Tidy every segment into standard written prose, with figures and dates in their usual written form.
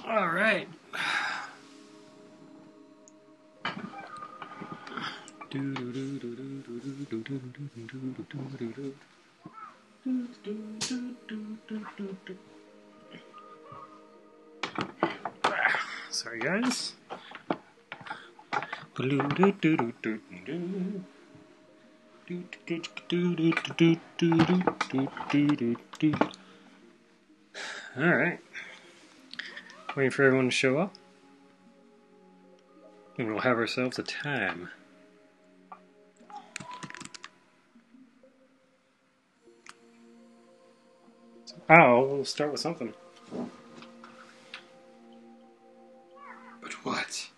All right. Sorry, guys. All right. Waiting for everyone to show up. And we'll have ourselves a time. Oh, we'll start with something. But what?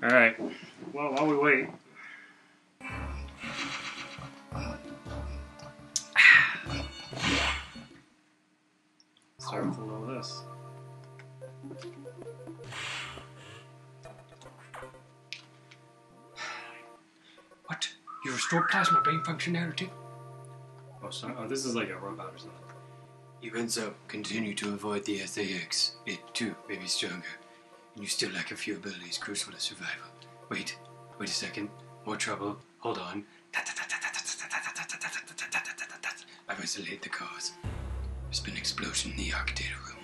All right. Well, while we wait. Start with a little of this. What? You restored plasma brain functionality? Oh, sorry. Oh, this is like a robot or something. Even so, continue to avoid the SAX. It, too, may be stronger. And you still lack a few abilities crucial to survival. Wait a second. More trouble. Hold on. I've isolated the cause. There's been an explosion in the Arcadata room.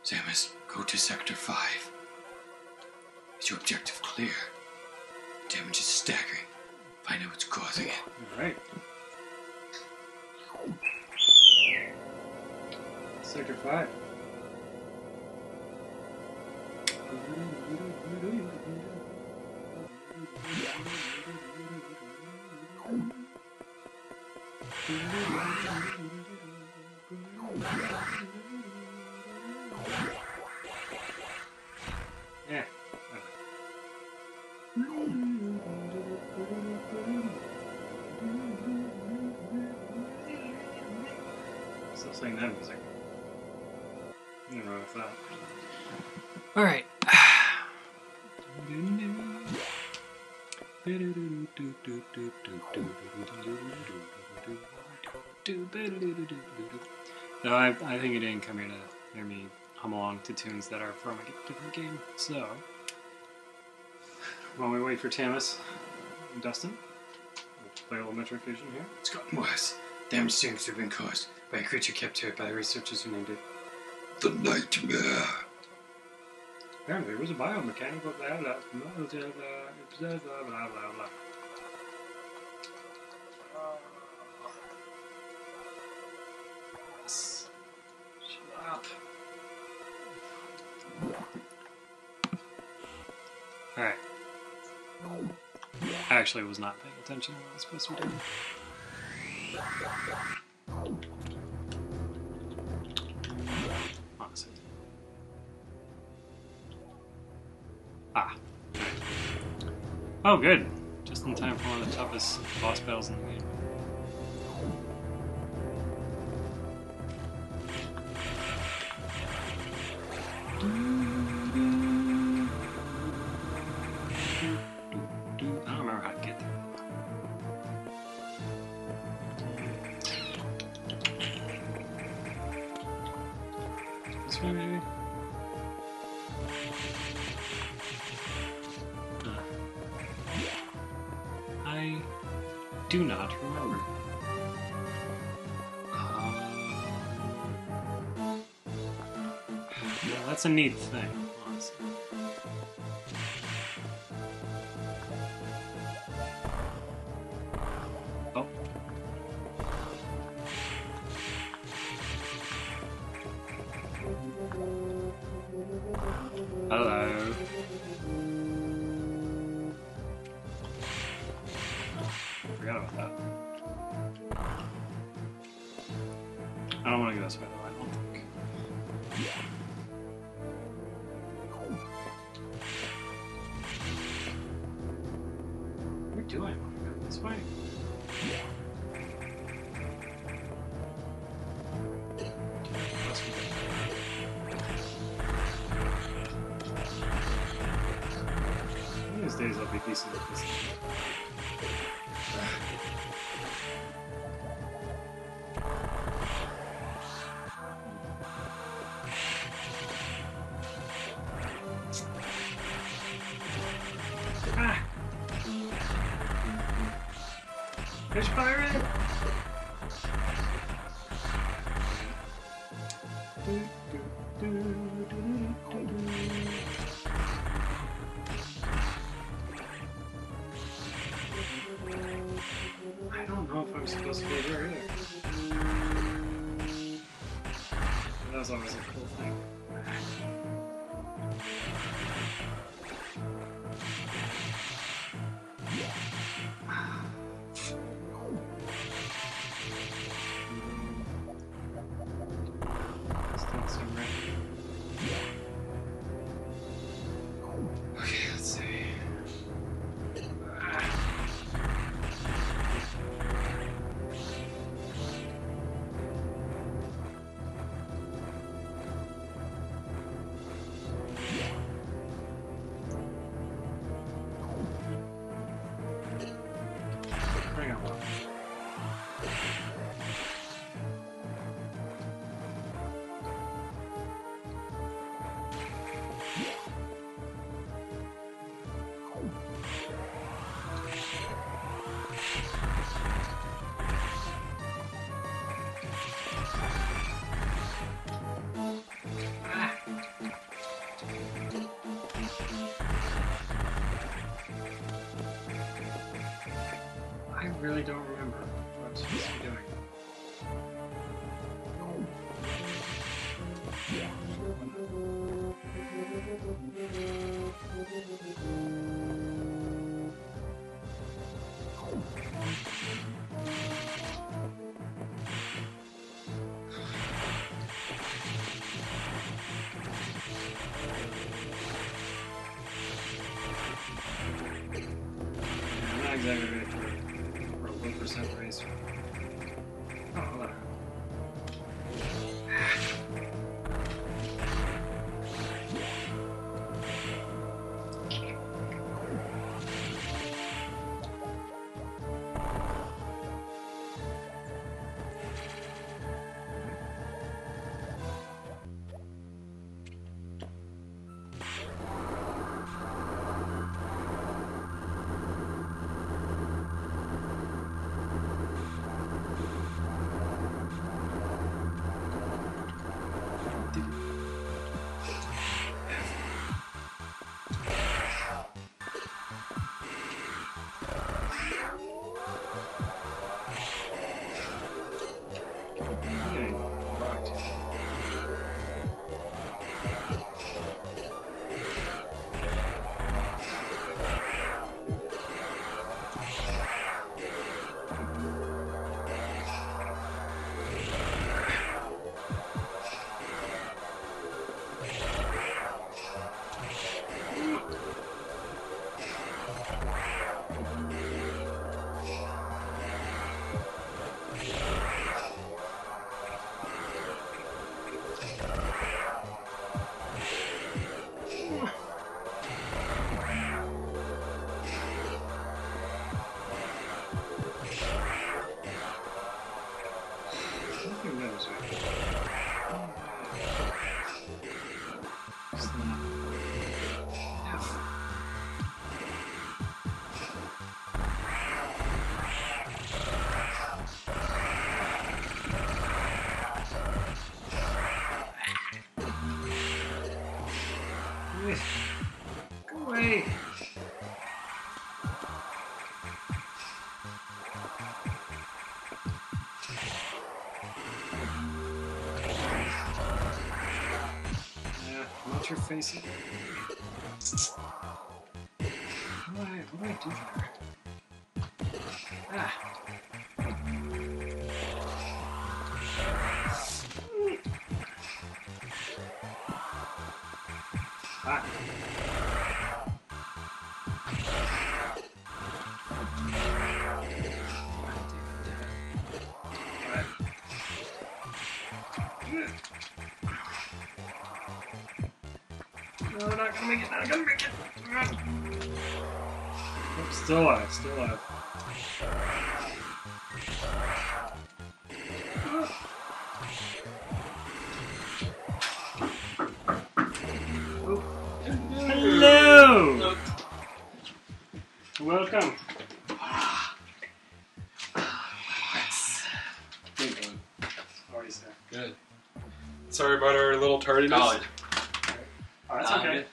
Samus, go to Sector 5. Is your objective clear? The damage is staggering. Find out what's causing it. Alright. Sector 5. Yeah. Still saying that music. Nothing wrong with that. Alright. No, I think it didn't come here to hear me hum along to tunes that are from a different game. So, while we wait for Tamus and Dustin, we'll play a little Metro Fusion here. It's gotten worse. Damage seems to have been caused by a creature kept here by the researchers who named it the Nightmare. Apparently, it was a biomechanical blah blah blah blah blah. Shut up. Alright. I actually was not paying attention to what I was supposed to be doing. Honestly. Ah. Oh, good. Just in time for one of the toughest boss battles in the game. I don't remember how to get there. This way, maybe? I do not remember. That's a neat thing, honestly. Oh. Hello. Forgot about that. I don't want to go this way though, I don't think. What do I want to go this way? One of these days I'll be decent at this. Ah! Fish pirate! I don't know if I'm supposed to be here either. That was always a cool thing. Still some red. Okay, let's see. Bring it up. I really don't remember what I'm supposed to be doing. I'm not exactly ready for a 1% race. Oh, hello. it! Go away! Yeah, what's your face? What do I do there? Ah. Ah. No, we're not gonna make it. Not gonna make it. Oh, still alive. Still alive. Oh. Hello. Welcome. How are you, sir? Good. Sorry about our little tardiness. Oh, that's okay.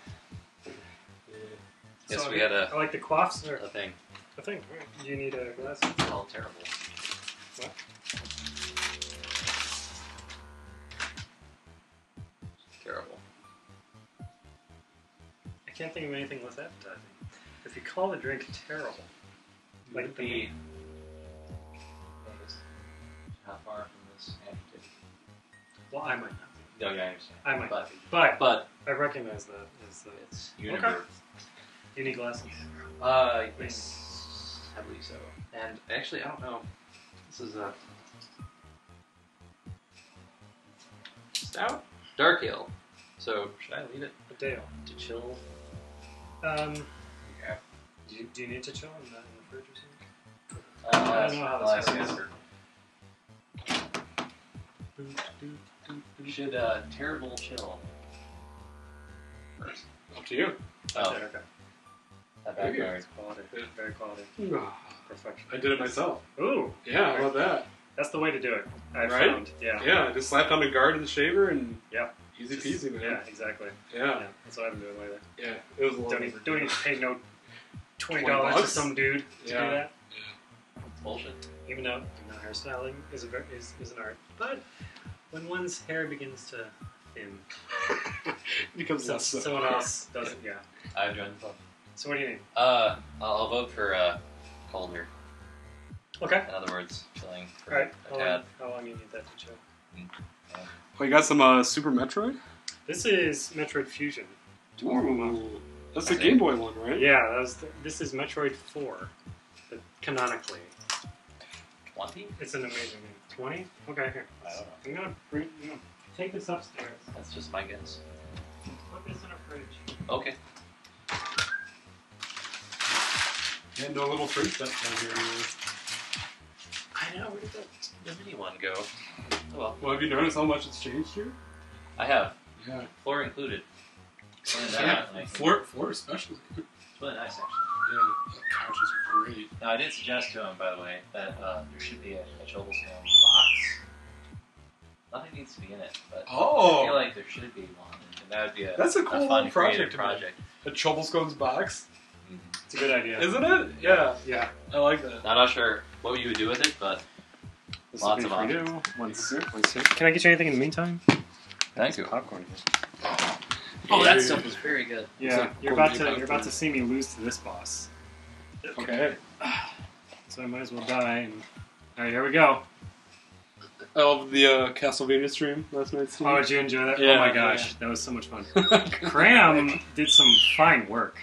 Yes, So we had I like the quaffs or a thing. a thing. Right. Do you need a glass? It's all terrible. What? Terrible. I can't think of anything less appetizing. If you call a drink terrible, like Would the be how far from this amputated? well, I might not. No, yeah, I understand. I might but, not be. But but I recognize that as the it's universe. you need glasses. Yes, I believe so. And actually, I don't know. This is a stout, dark ale. So should I leave it A Dale. to chill? Yeah. Do you need to chill in the fridge or something? I don't know how well, this I works. We should terrible chill first. Up to you. Oh, Okay. that Very good. backyard. Quality. Very quality. Ah, Perfection. I did it myself. Ooh. Yeah, how about that? That's the way to do it. I Right? found. Yeah. Yeah, I just slapped on the guard of the shaver and Yeah. easy Just- peasy, man. Yeah, exactly. Yeah, That's what I've been doing lately. yeah. It was a Don't little even pay no $20 to $20? some dude to do Yeah. that. Bullshit. Even though hairstyling is an art, but when one's hair begins to thin, It becomes less so. someone else does it. Yeah. I've joined the club. So what do you need? I'll vote for colder. Okay. In other words, chilling for All right. a tad. How long you need that to chill? Oh, you got some Super Metroid? This is Metroid Fusion. Ooh. That's the I see. Game Boy one, right? Yeah, this is Metroid 4, but canonically. 20? It's an amazing game. 20? Okay, here. I don't know. I'm gonna take this upstairs. That's just my guess. Put this in a fridge. Okay. And no little fruit stuff down here anymore. I know, where did the mini one go? Oh well. Well, have you noticed how much it's changed here? I have. Yeah. Floor included. It's really Yeah, nice. floor especially. It's really nice, actually. Yeah, the couches are great. Now, I did suggest to him, by the way, that there should be a Chobblestone box. Nothing needs to be in it, but I feel Oh! like there should be one, and that would be That's a cool fun, little creative project to project. A Chobblescone's box? It's a good idea. Isn't it? Yeah. Yeah. I like that. I'm not sure what you would do with it, but This Lots will of be for options. you. One sip. Can I get you anything in the meantime? thank you. Popcorn. Oh, that stuff was very good. Yeah, like you're gourmet about to see me lose to this boss. Okay. So I might as well die. And... All right, here we go. I love the Castlevania stream last night. Oh, did you enjoy that? Yeah, Oh my gosh, that was so much fun. Cram did some fine work.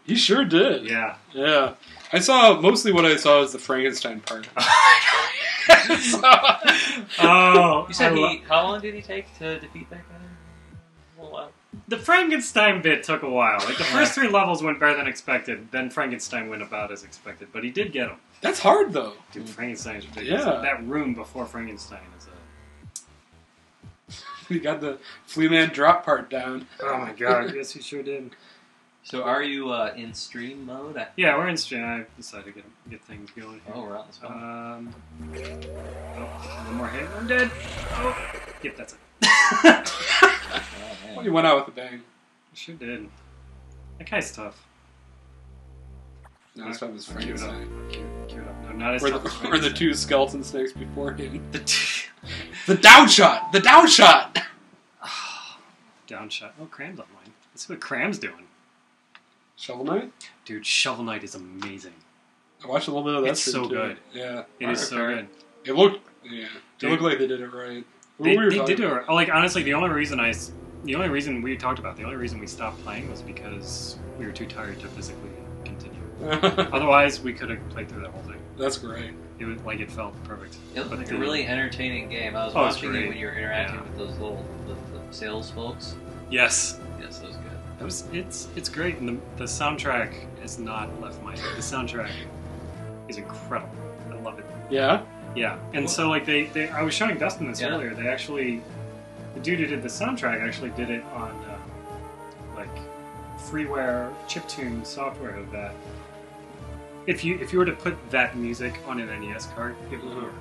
He sure did. Yeah. Yeah. I saw, mostly what I saw was the Frankenstein part. Oh, You said how long did he take to defeat that guy? A little while. the Frankenstein bit took a while. Like the first 3 levels went better than expected. Then Frankenstein went about as expected, but he did get him. That's hard, though. Dude, Frankenstein is ridiculous. Yeah. That room before Frankenstein is a. He got the Flea Man drop part down. Oh my god! Yes, he sure did. So are you in stream mode? Yeah, we're in stream. I decided to get things going here. Oh, we're on this one. Oh, one more hit. I'm dead. Oh, yep, that's it. Oh, Well, man. he went out with a bang. Sure did. That guy's tough. Not as tough as Cue it up. Frankenstein. Cue it up. No, not as Or tough as the, or the Frankenstein. two skeleton snakes before him. The The down shot! The down shot! down shot. Oh, Cram's online. Let's see what Cram's doing. Shovel Knight? Dude, Shovel Knight is amazing. I watched a little bit of that It's stream so too. good. Yeah. It is so good. It looked, yeah. Dude. It looked like they did it right. They We were did talking do about it. Like, honestly, the only reason we talked about, the only reason we stopped playing was because we were too tired to physically continue. Otherwise, we could have played through that whole thing. That's great. It was like it felt perfect. It looked But like the- a really entertaining game. I was Oh, it's watching great. you when you were interacting Yeah. with those little the sales folks. Yes, Yes, that was good. it's great, and the soundtrack has not left my head. The soundtrack is incredible. I love it. Yeah? Yeah, and so like they I was showing Dustin this Yeah. earlier. They actually, the dude who did the soundtrack actually did it on like freeware chiptune software that if you were to put that music on an NES card, it would Mhm. work.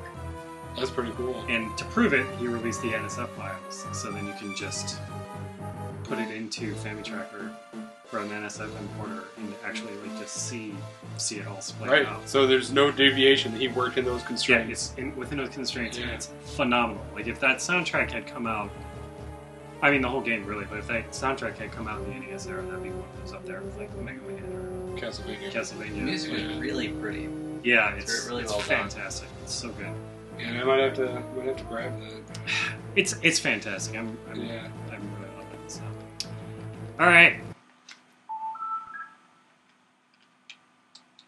That's pretty cool. And to prove it, he released the NSF files, so then you can just put it into FamiTracker or an NSF importer and actually like just see it all split Right. out. So there's no deviation. He worked in those Yeah, constraints. it's within those constraints, and Yeah. it's phenomenal. Like if that soundtrack had come out, I mean the whole game really, but if that soundtrack had come out in the NES era, that'd be one of those up there with like Mega Man Castlevania. or Castlevania. The music was Yeah. really pretty. Yeah, It's it's really it's well done. fantastic. It's so good. Yeah, I might have to grab that. It's fantastic. I'm Yeah. really loving it. So. All right.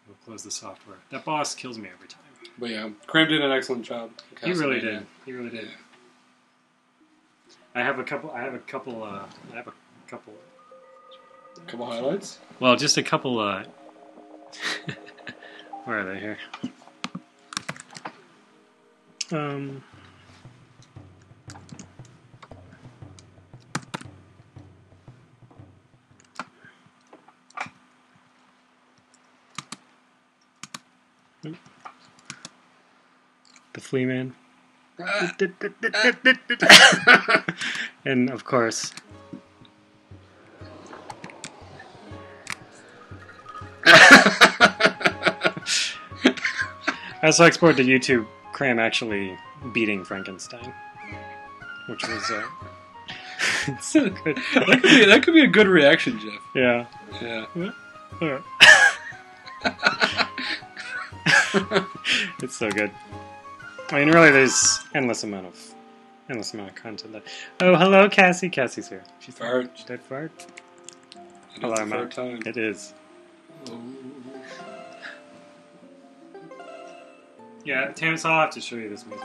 We'll close the software. That boss kills me every time. But yeah, Cram did an excellent job. He really Castlevania. did. He really did. Yeah. I have a couple. Couple highlights. Well, just a couple. Where are they here? The Flea Man. And of course. I also exported to YouTube Cram actually beating Frankenstein, which was it's so good. That could be a good reaction, Jeff. Yeah. Yeah. It's so good. I mean, really, there's endless amount of content. That. Oh, hello, Cassie. Cassie's here. She fired. She did fart. It's Hello, the Matt. third time. It is. Yeah, Terrence, I'll have to show you this music.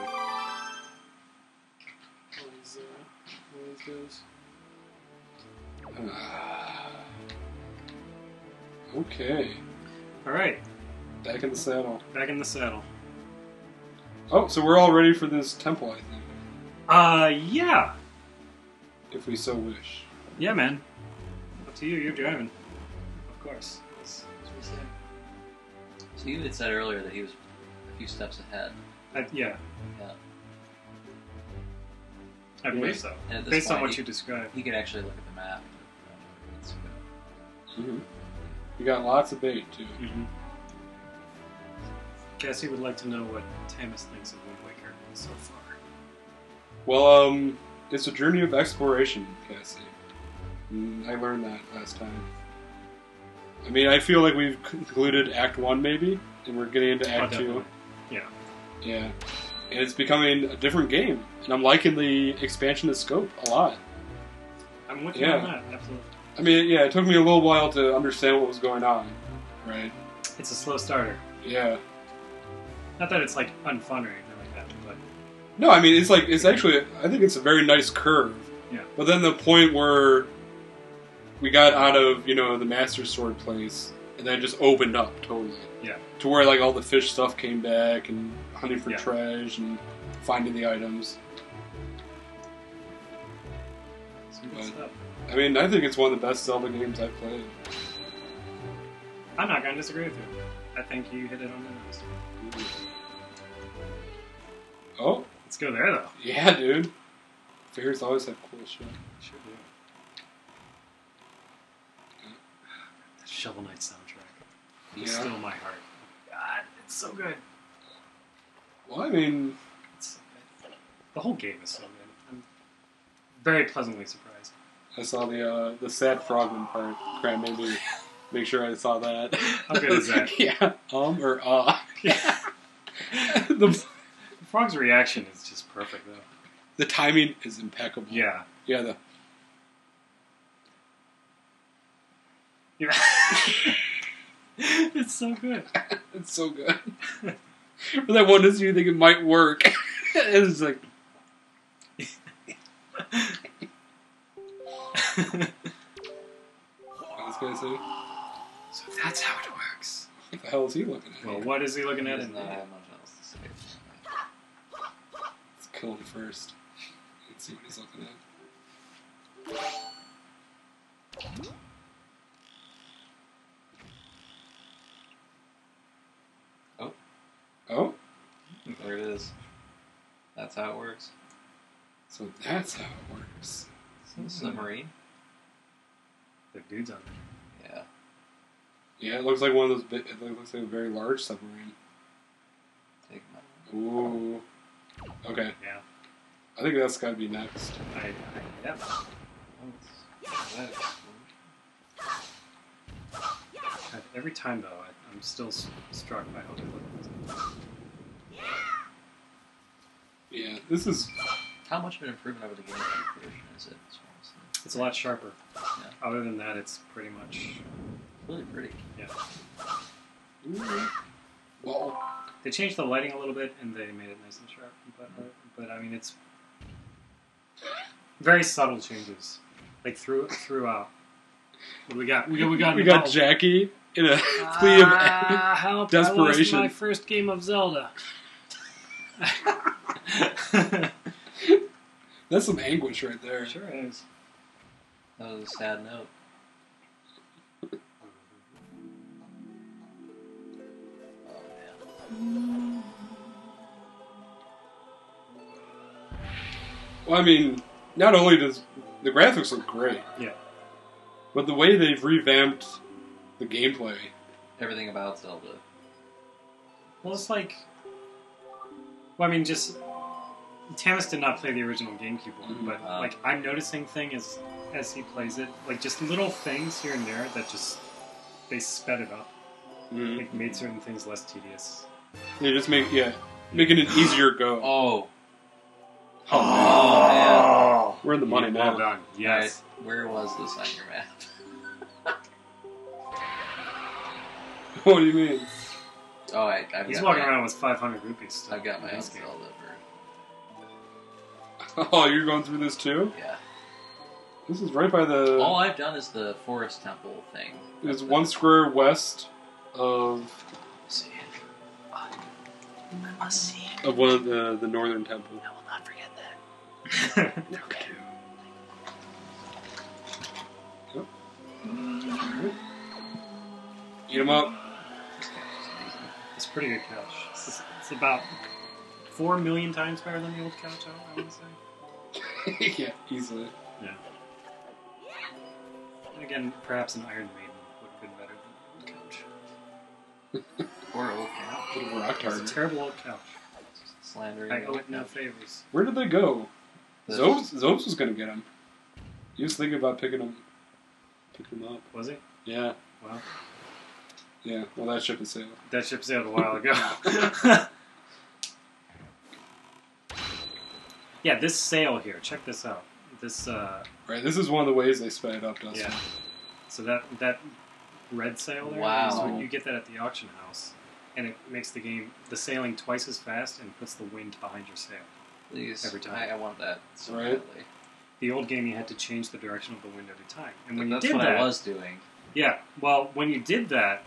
Okay. All right, Back in the saddle. back in the saddle. Oh, so we're all ready for this temple, I think. Yeah. If we so wish. Yeah, man. Up to you. You're driving. Of course. That's what we say. So you had said earlier that he was a few steps ahead. Yeah, Yeah. I believe so. And at this Based on point, what you described. He could actually look at the map. It's good. Mm-hmm. You got lots of bait, too. Mm-hmm. Cassie would like to know what Tamus thinks of Wind Waker so far. Well, it's a journey of exploration, Cassie. I learned that last time. I mean, I feel like we've concluded Act 1, maybe, and we're getting into Act 2. Definitely. Yeah. Yeah. And it's becoming a different game. And I'm liking the expansion of scope a lot. I'm with you Yeah. on that, absolutely. I mean, yeah, it took me a little while to understand what was going on. Right? It's a slow starter. Yeah. Not that it's like unfun or anything like that, but No, I mean, it's actually, I think it's a very nice curve. yeah. But then the point where we got out of, the Master Sword place, and then just opened up totally. Yeah. To where, like, all the fish stuff came back, and hunting for Yeah. treasure, and finding the items. Some good But- stuff. I mean, I think it's one of the best Zelda games I've played. I'm not going to disagree with you. I think you hit it on the nose. Oh, Let's go there, though. yeah, dude. Fairies always have cool shit. Sure Shovel Knight soundtrack. Yeah. It's still my heart. God, it's so good. Well, I mean, It's so good. The whole game is so good. I'm very pleasantly surprised. I saw the sad frogman part. Crap, made me make sure I saw that. How good is that? Yeah. Or Yeah. the The frog's reaction is just perfect, though. the timing is impeccable. Yeah. Yeah. Yeah. It's so good. It's so good. For that one instant you think it might work. It's like. What's this guy say? So that's how it works. What the hell is he looking at? Well, what is he looking He at does in not there? have much else to say. Let's kill him first. Let's see what he's looking at. Oh? There it is. That's how it works. So that's how it works. This is a marine. The dude's on there. Yeah. Yeah, it looks like one of those big, it looks like a very large submarine. Take my. Ooh. Okay. Yeah. I think that's gotta be next. Yeah. Oh, that is Every time, though, I'm still struck by how they look. Yeah, this is. How much of an improvement over the GameCube version is it? It's a lot sharper. Yeah. Other than that, it's pretty much... Really pretty. Yeah. Ooh. Well, They changed the lighting a little bit, and they made it nice and sharp. But I mean, it's very subtle changes, like throughout. What do we got? We got Jackie in a plea of help! desperation. I lost my first game of Zelda. That's some anguish right there. Sure is. That was a sad note. Well, I mean, not only does the graphics look great, Yeah. but the way they've revamped the gameplay. Everything about Zelda. Well, it's like... Well, I mean, just... Tamis did not play the original GameCube one, but like I'm noticing things as he plays it, like just little things here and there that just... They sped it up. Mm. Like, made certain things less tedious. They just making it easier go. Oh. Oh, Oh! we're in the money Well now. done. Yes. Right. Where was this on your map? What do you mean? Oh, I've He's got walking my, around with 500 rupees still. I've got my own This game. Zelda version. Oh, you're going through this too? Yeah. This is right by the. All I've done is the Forest Temple thing. It's one square west of See it. I must see it. one of the northern temple. I will not forget that. Okay. Eat them up. It's a pretty good couch. It's about 4 million times better than the old couch, I would say. Yeah, easily. Yeah. And again, perhaps an Iron Maiden would have been better than the old couch. Or old cow. Bit of a rock It's hard. a terrible old couch. Slandering. I the owe old it no couch. favors. Where did they go? The- Zobes was gonna get him. He was thinking about picking him up. Was he? Yeah, Well, yeah. Well, that ship is sailed. that ship sailed a while ago. Yeah, this sail here. Check this out. This, Right. This is one of the ways they sped it up, Dustin. yeah. So that red sail there, Wow. is what you get that at the auction house. And it makes the sailing twice as fast and puts the wind behind your sail. Please. Every time. I want that so Right. badly. The old game, you had to change the direction of the wind every time. And when you That's did what that, I was doing. yeah. Well, when you did that,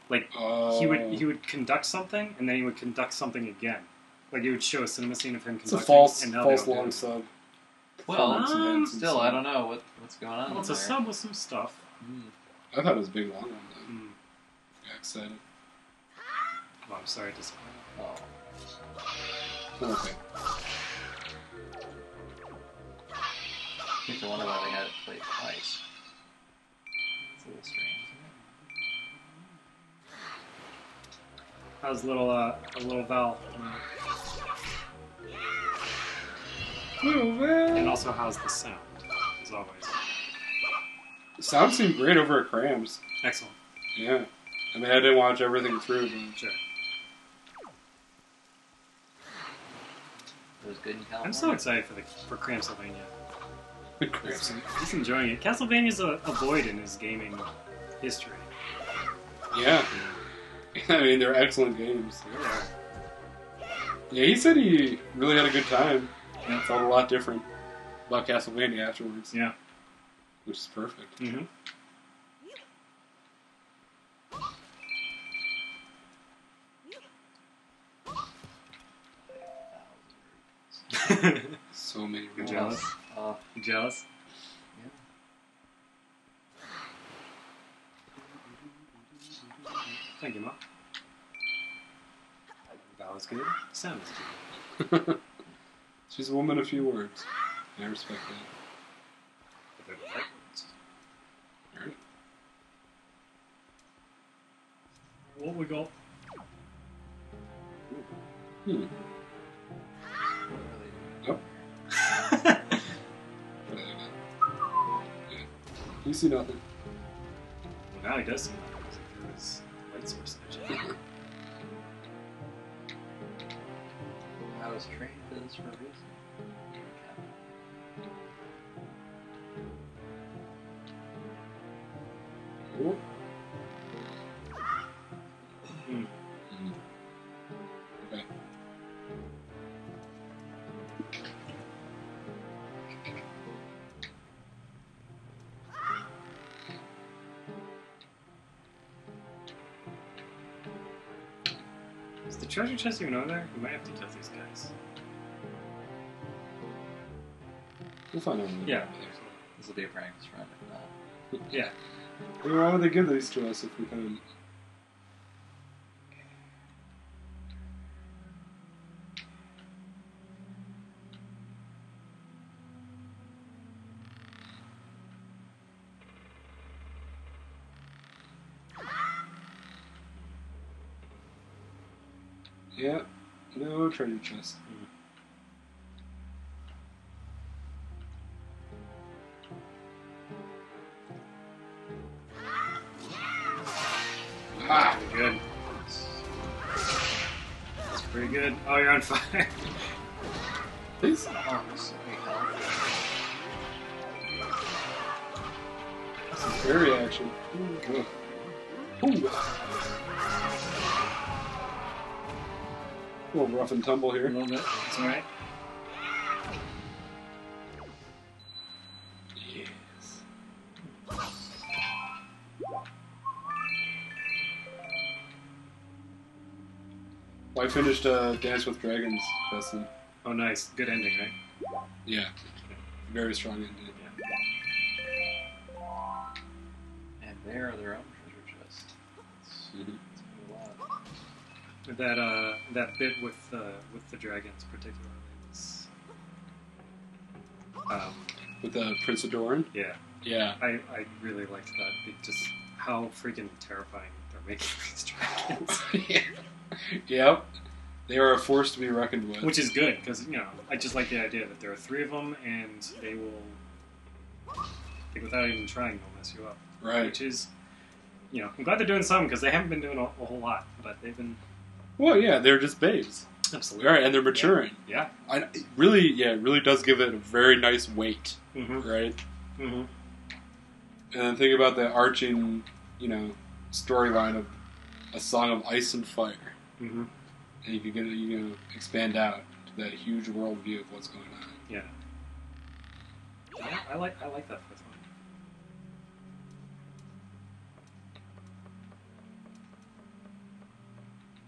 like Oh. he would conduct something, and then he would conduct something again. Like it would show a cinema scene of him It's conducting. a false and now they don't do long it. sub. Well, Still, I don't know what's going on. Well, it's a there. sub with some stuff. I thought it was a big long one. Though. Mm. Got excited. Well, I'm sorry to disappoint. Oh. Okay. I think I wonder why they had it played twice. It's a little strange, isn't it? How's little Val? Oh, man. And also, how's the sound? As always. The sound seemed great over at Cram's. Excellent. Yeah. I mean, I didn't watch everything through, but... Sure. It was good in California. I'm so excited for Cramsylvania. Cram's. He's enjoying it. Castlevania's a void in his gaming history. Yeah. I mean, they're excellent games. They really are. Yeah, he said he really had a good time. Yeah, felt a lot different about Castlevania afterwards. Yeah. Which is perfect. Mm-hmm. So many You rules. jealous? You jealous? Thank you, Mom. That was good. Sound is good. She's a woman of few words. I respect that. But they're the right words. Alright. What we got? Hmm. Oh. Yeah. You see nothing. Well, now he does see nothing because he threw his light source energy. I was trained for this for a reason. Oh. Hmm. Okay. Is the treasure chest even over there? We might have to kill these guys. We'll find out. when we Yeah. get over there. This will be a practice run, if not. Yeah. Well, why would they give these to us if we couldn't? Yeah, no treasure chest. Ah! Pretty good. That's pretty good. Oh, you're on fire. Please. Oh, this is Some fairy action. Ooh. Ooh. A little rough and tumble A here. little bit. It's alright. Yes. Well, I finished Dance with Dragons, Justin. Oh, nice. Good ending, right? Yeah. Very strong ending. And they are their own treasure chest. Mhm. It's a lot. That bit with the dragons particularly was With Prince of Doran? yeah. Yeah. I really liked that. Just how freaking terrifying they're making these dragons. Yep. They are a force to be reckoned with. Which is good, because, I just like the idea that there are 3 of them, and they will, without even trying, they'll mess you up. Right. Which is, I'm glad they're doing some, because they haven't been doing a whole lot, but they've been... Well, yeah, they're just babes. Absolutely. Right, and they're maturing. Yeah. It really does give it a very nice weight, Mm-hmm. right? Mm-hmm. And then think about the arching, storyline of A Song of Ice and Fire. Mm-hmm. And you can expand out to that huge world view of what's going on. Yeah. Yeah, I like that 5th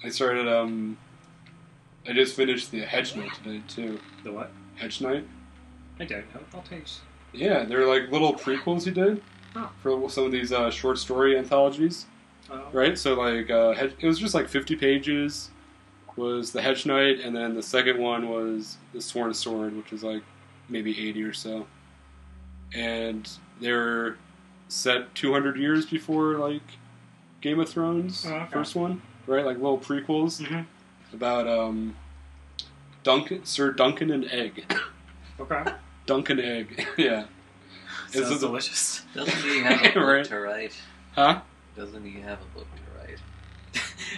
one. I just finished the Hedge Knight today, too. The what? Hedge Knight? I don't know. I'll taste. Yeah, they're like little prequels he did Oh. for some of these short story anthologies, right? So like, it was just like 50 pages was the Hedge Knight, and then the second one was the Sworn Sword, which is like maybe 80 or so. And they're set 200 years before like Game of Thrones, Oh, okay. first one. right? Like little prequels Mm-hmm. about Sir Duncan and Egg. Okay. Duncan Egg, yeah. Sounds It's a- delicious. Doesn't he have a book Right. to write? Huh? Doesn't he have a book to write?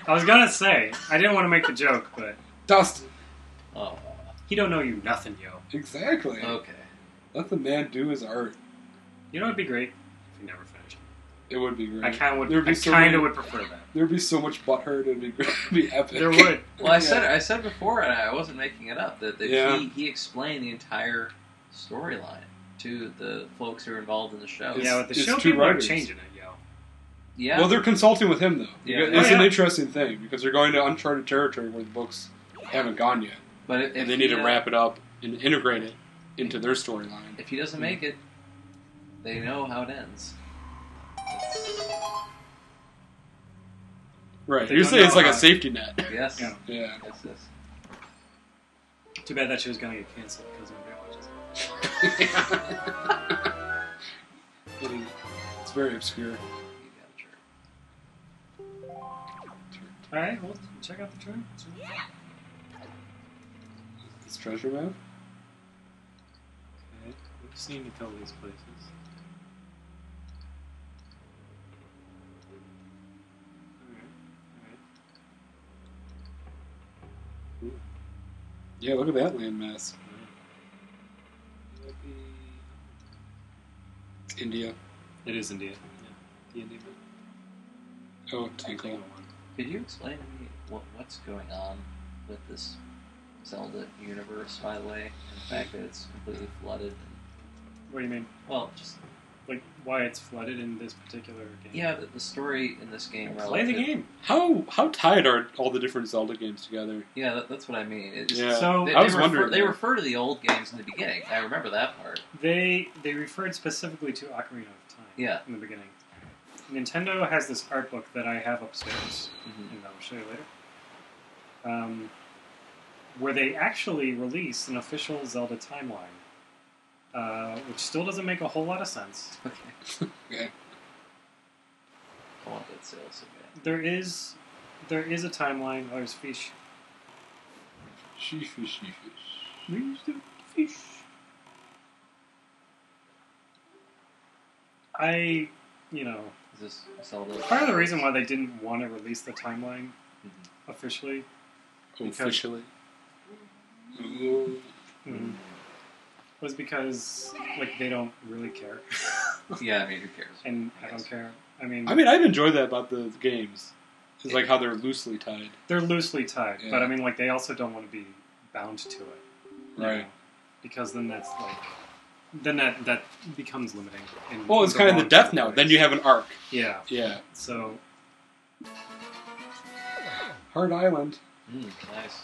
I was gonna say, I didn't want to make the joke, but Dustin. Oh, he don't know you nothing, yo. Exactly. okay. Let the man do his art. You know what'd be great? If you never finish it. It would be great. I kind of There'd would. be I so kind many- of would prefer that. There'd be so much butthurt. It'd be great. It'd be epic. There would. Well, I said before, and I wasn't making it up, that Yeah. he explained the entire storyline to the folks who are involved in the show. It's- Yeah, but the it's show two people are writers. changing it, yo. Yeah. Well, they're consulting with him though. Yeah. Because it's Oh, an yeah. interesting thing because they're going to uncharted territory where the books haven't gone yet, but if and they need he, to wrap it up and integrate it into their storyline. If he doesn't make it, they know how it ends. Right. They You don't say it's know like a how- safety net. Yes. Yeah. Yeah. Yes, yes. Too bad that show's gonna get canceled because nobody watches it. It's very obscure. You got a jerk. All right, well, check out the trailer. It's treasure map. Okay, we've seen a couple of these places. All right. Yeah, look at that landmass. It's India. It is India. Yeah, the Indian one. Oh, Tango Tinkle. one. Could you explain to me what's going on with this Zelda universe, by the way, and the fact that it's completely flooded? And, What do you mean? well, just Like why it's flooded in this particular game? yeah, the story in this game. Play the relative- game. How tied are all the different Zelda games together? Yeah, that's what I mean. It's, Yeah. So they, I was they wondering They that. refer to the old games in the beginning. I remember that part. they referred specifically to Ocarina of Time. Yeah. In the beginning. Nintendo has this art book that I have upstairs, Mhm. and I'll show you later. Where they actually released an official Zelda timeline, which still doesn't make a whole lot of sense. Okay. Okay. I want that sale so bad. There is a timeline. Oh, there's fish. Sheefish. Where's the fish? Is this Zelda? Part of the reason why they didn't want to release the timeline Mhm. officially Officially. was because, like, they don't really care. Yeah, I mean, who cares? And I don't care. I mean, I've enjoyed that about the games. It's like how they're loosely tied. they're loosely tied, Yeah. but I mean, like, they also don't want to be bound to it. you Right. know? Because then that's, like... Then that becomes limiting. in Well, it's the kind of the wrong Death kind of Note. ways. Then you have an arc. Yeah. Yeah. So, Hard Island. Nice.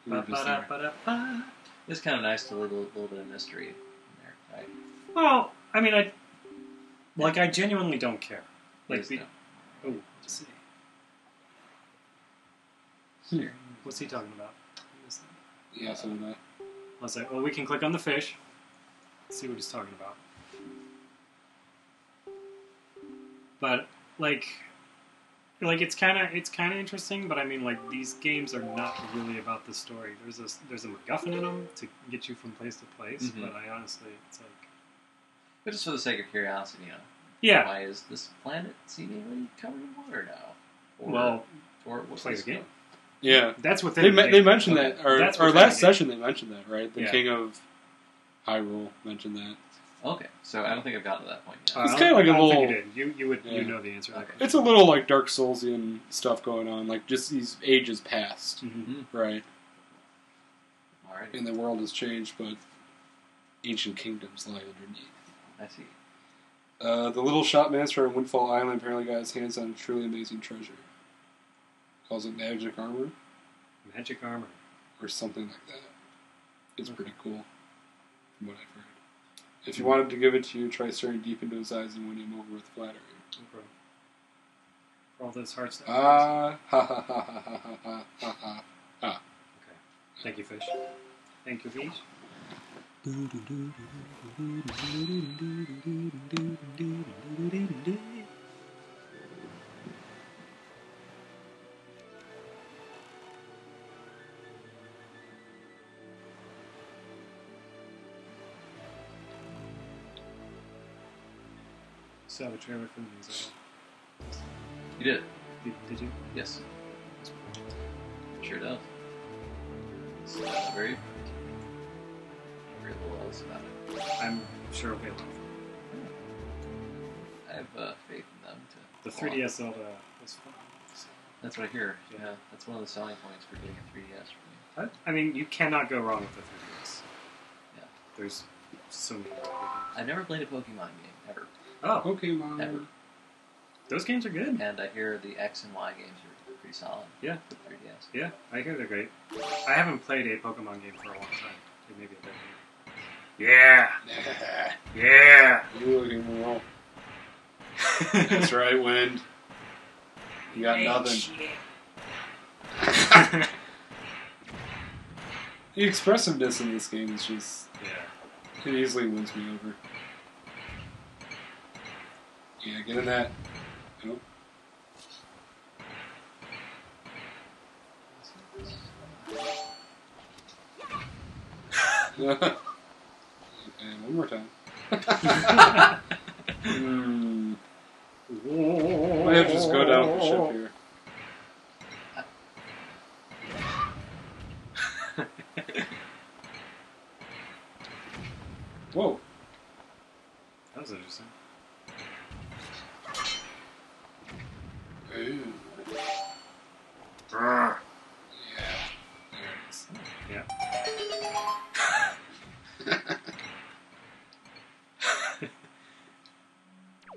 We were just there. ba-ba-da-ba-da-ba. It's kind of nice to leave a little bit of mystery in there, right? Well, I mean, I genuinely don't care. Like, Please oh, let's see. Here. What's he talking about? Yeah, some of that. I was like, well, we can click on the fish. See what he's talking about. But like it's kind of interesting. But I mean, like, these games are not really about the story. There's a MacGuffin in them to get you from place to place. Mhm. But I honestly, it's like, But just for the sake of curiosity, yeah. why is this planet seemingly covered in water now? Well, or what's play this the game. Yeah. That's within. the They game. mentioned Okay. that, or That's our within last the game. session they mentioned that, right? The Yeah. King of Hyrule mentioned that. Okay, so I don't think I've gotten to that point yet. It's kinda like a I don't think little- you did. You would Yeah. you know the answer. To that Okay. question. It's a little like Dark Soulsian stuff going on, like just these ages past, Mhm. right? All right, And the world has changed, but ancient kingdoms lie underneath. I see. The little shop master on Windfall Island apparently got his hands on a truly amazing treasure. Calls it magic armor Magic armor. or something like that. It's pretty cool, from what I've heard. If you wanted to give it to you, try staring deep into his eyes and win him over with flattery. Okay. For all those hearts. That Ha ha ha ha ha ha ha ha. Thank you, fish. Thank you, fish. saw the trailer for the new Zelda. You did? Did you? Yes. Sure does. It's very little else about it. I'm sure it'll be a lot. I have faith in them to. The 3DS Zelda was fun. So. That's what I hear. Yeah, that's one of the selling points for getting a 3DS for me. I mean, you cannot go wrong with the 3DS. Yeah. There's so many. I've never played a Pokemon game ever. Oh, Pokemon. Ever. Those games are good. And I hear the X and Y games are pretty solid. Yeah. With 3DS. Yeah, I hear they're great. I haven't played a Pokemon game for a long time. Maybe a decade. Yeah! Yeah! You looking wrong. That's right, Wind. You got nothing. The expressiveness in this game is just... Yeah. It easily wins me over. Yeah, get in that. Nope. Okay, one more time. Might have to just go down for ship here. Whoa. That was interesting. Ooh. Brr. Yeah. There it is. Yeah.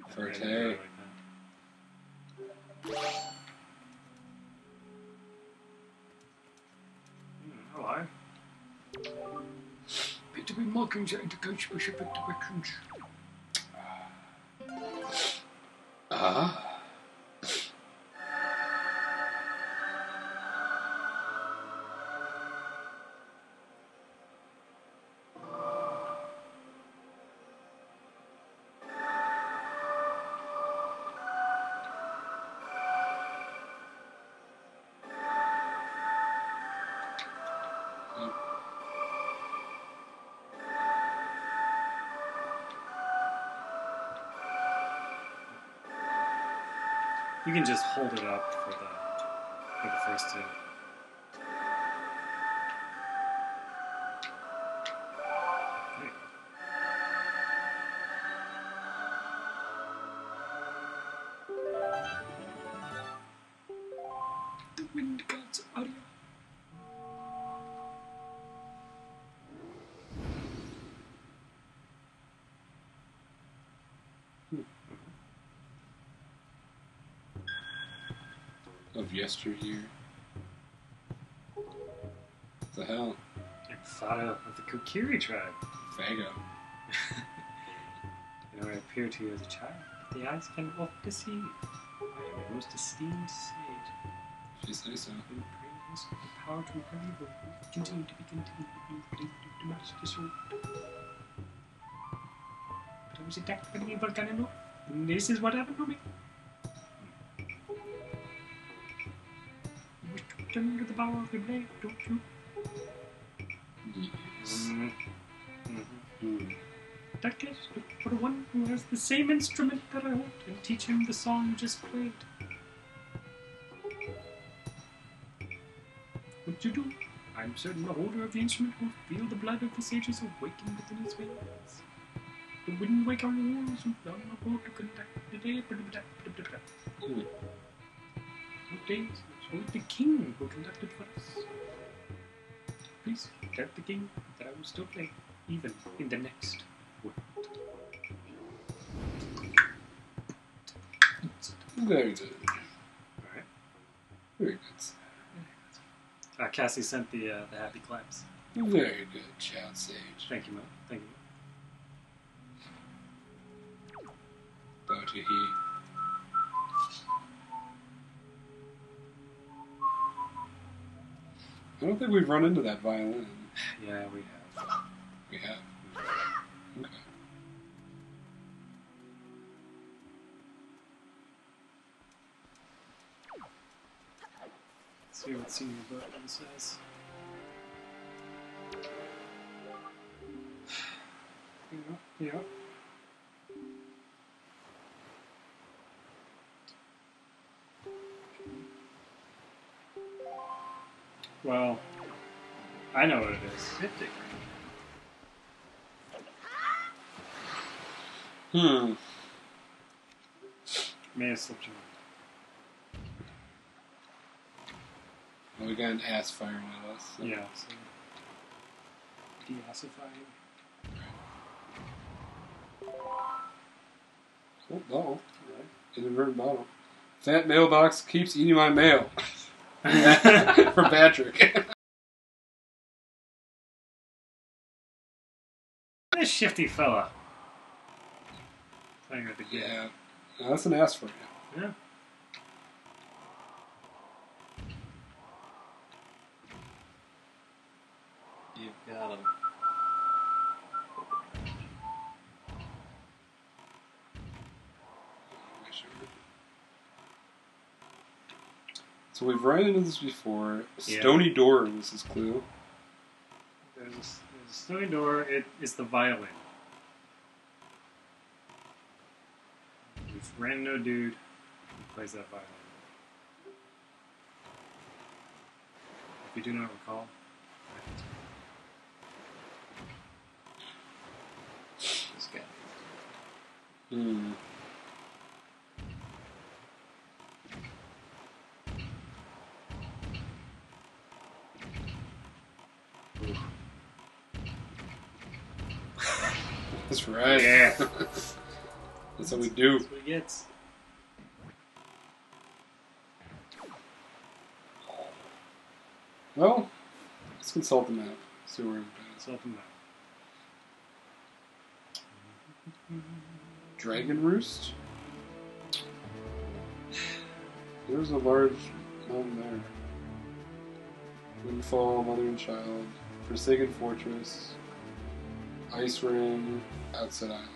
Forte. I really like that. Hello. Better be markings that indicate specific directions. Ah. You can just hold it up for the first two. There you go. The wind gods are you. Of yesteryear. What the hell? And Fado of the Kokiri tribe. Fago. You know, I appear to you as a child, but the eyes can oft deceive. I am a most esteemed sage. If you say so. In praise, the power to repel evil continue to be continued to match this road. But I was attacked by the evil Ganondorf, and this is what happened to me. You wish to return to the power of the blade, don't you? Yes. In that case, look for the one who has the same instrument that I hold and teach him the song you just played. What you do? I'm certain the holder of the instrument will feel the blood of the sages awaken within his veins. The wind wake our walls and down the road to conduct the day. What days? It's only the king who conducted for us. Please tell the king that I will still play, even in the next world. Very good. Alright. Very good. Cassie sent the happy claps. Very good, Child Sage. Thank you, Mo. Thank you. Bow to he. I don't think we've run into that violin. Yeah, we have. We have. Okay. Let's see what Senior Button says. Yeah. Well, I know what it is. Cryptic. May have slipped your Well, we got an ass firing at us. So. Yeah. So deossifying. Oh, no. Inadvertent bottle. Fat mailbox keeps eating my mail. From Patrick. This shifty fella. Playing at the game. Yeah. No, that's an ass for you. Yeah. You've got him. So we've run into this before. Yeah. Stony door was his clue. There's a stony door. It is the violin. We've ran into a dude who plays that violin. If you do not recall, This guy. Hmm. That's right. Yeah. That's what we do. that's what he gets. Well, let's consult the map. See where we're at. It's open now. Dragon Roost? There's a large mountain there. Windfall, Mother and Child, Forsaken Fortress, Ice Ring, Outset Island.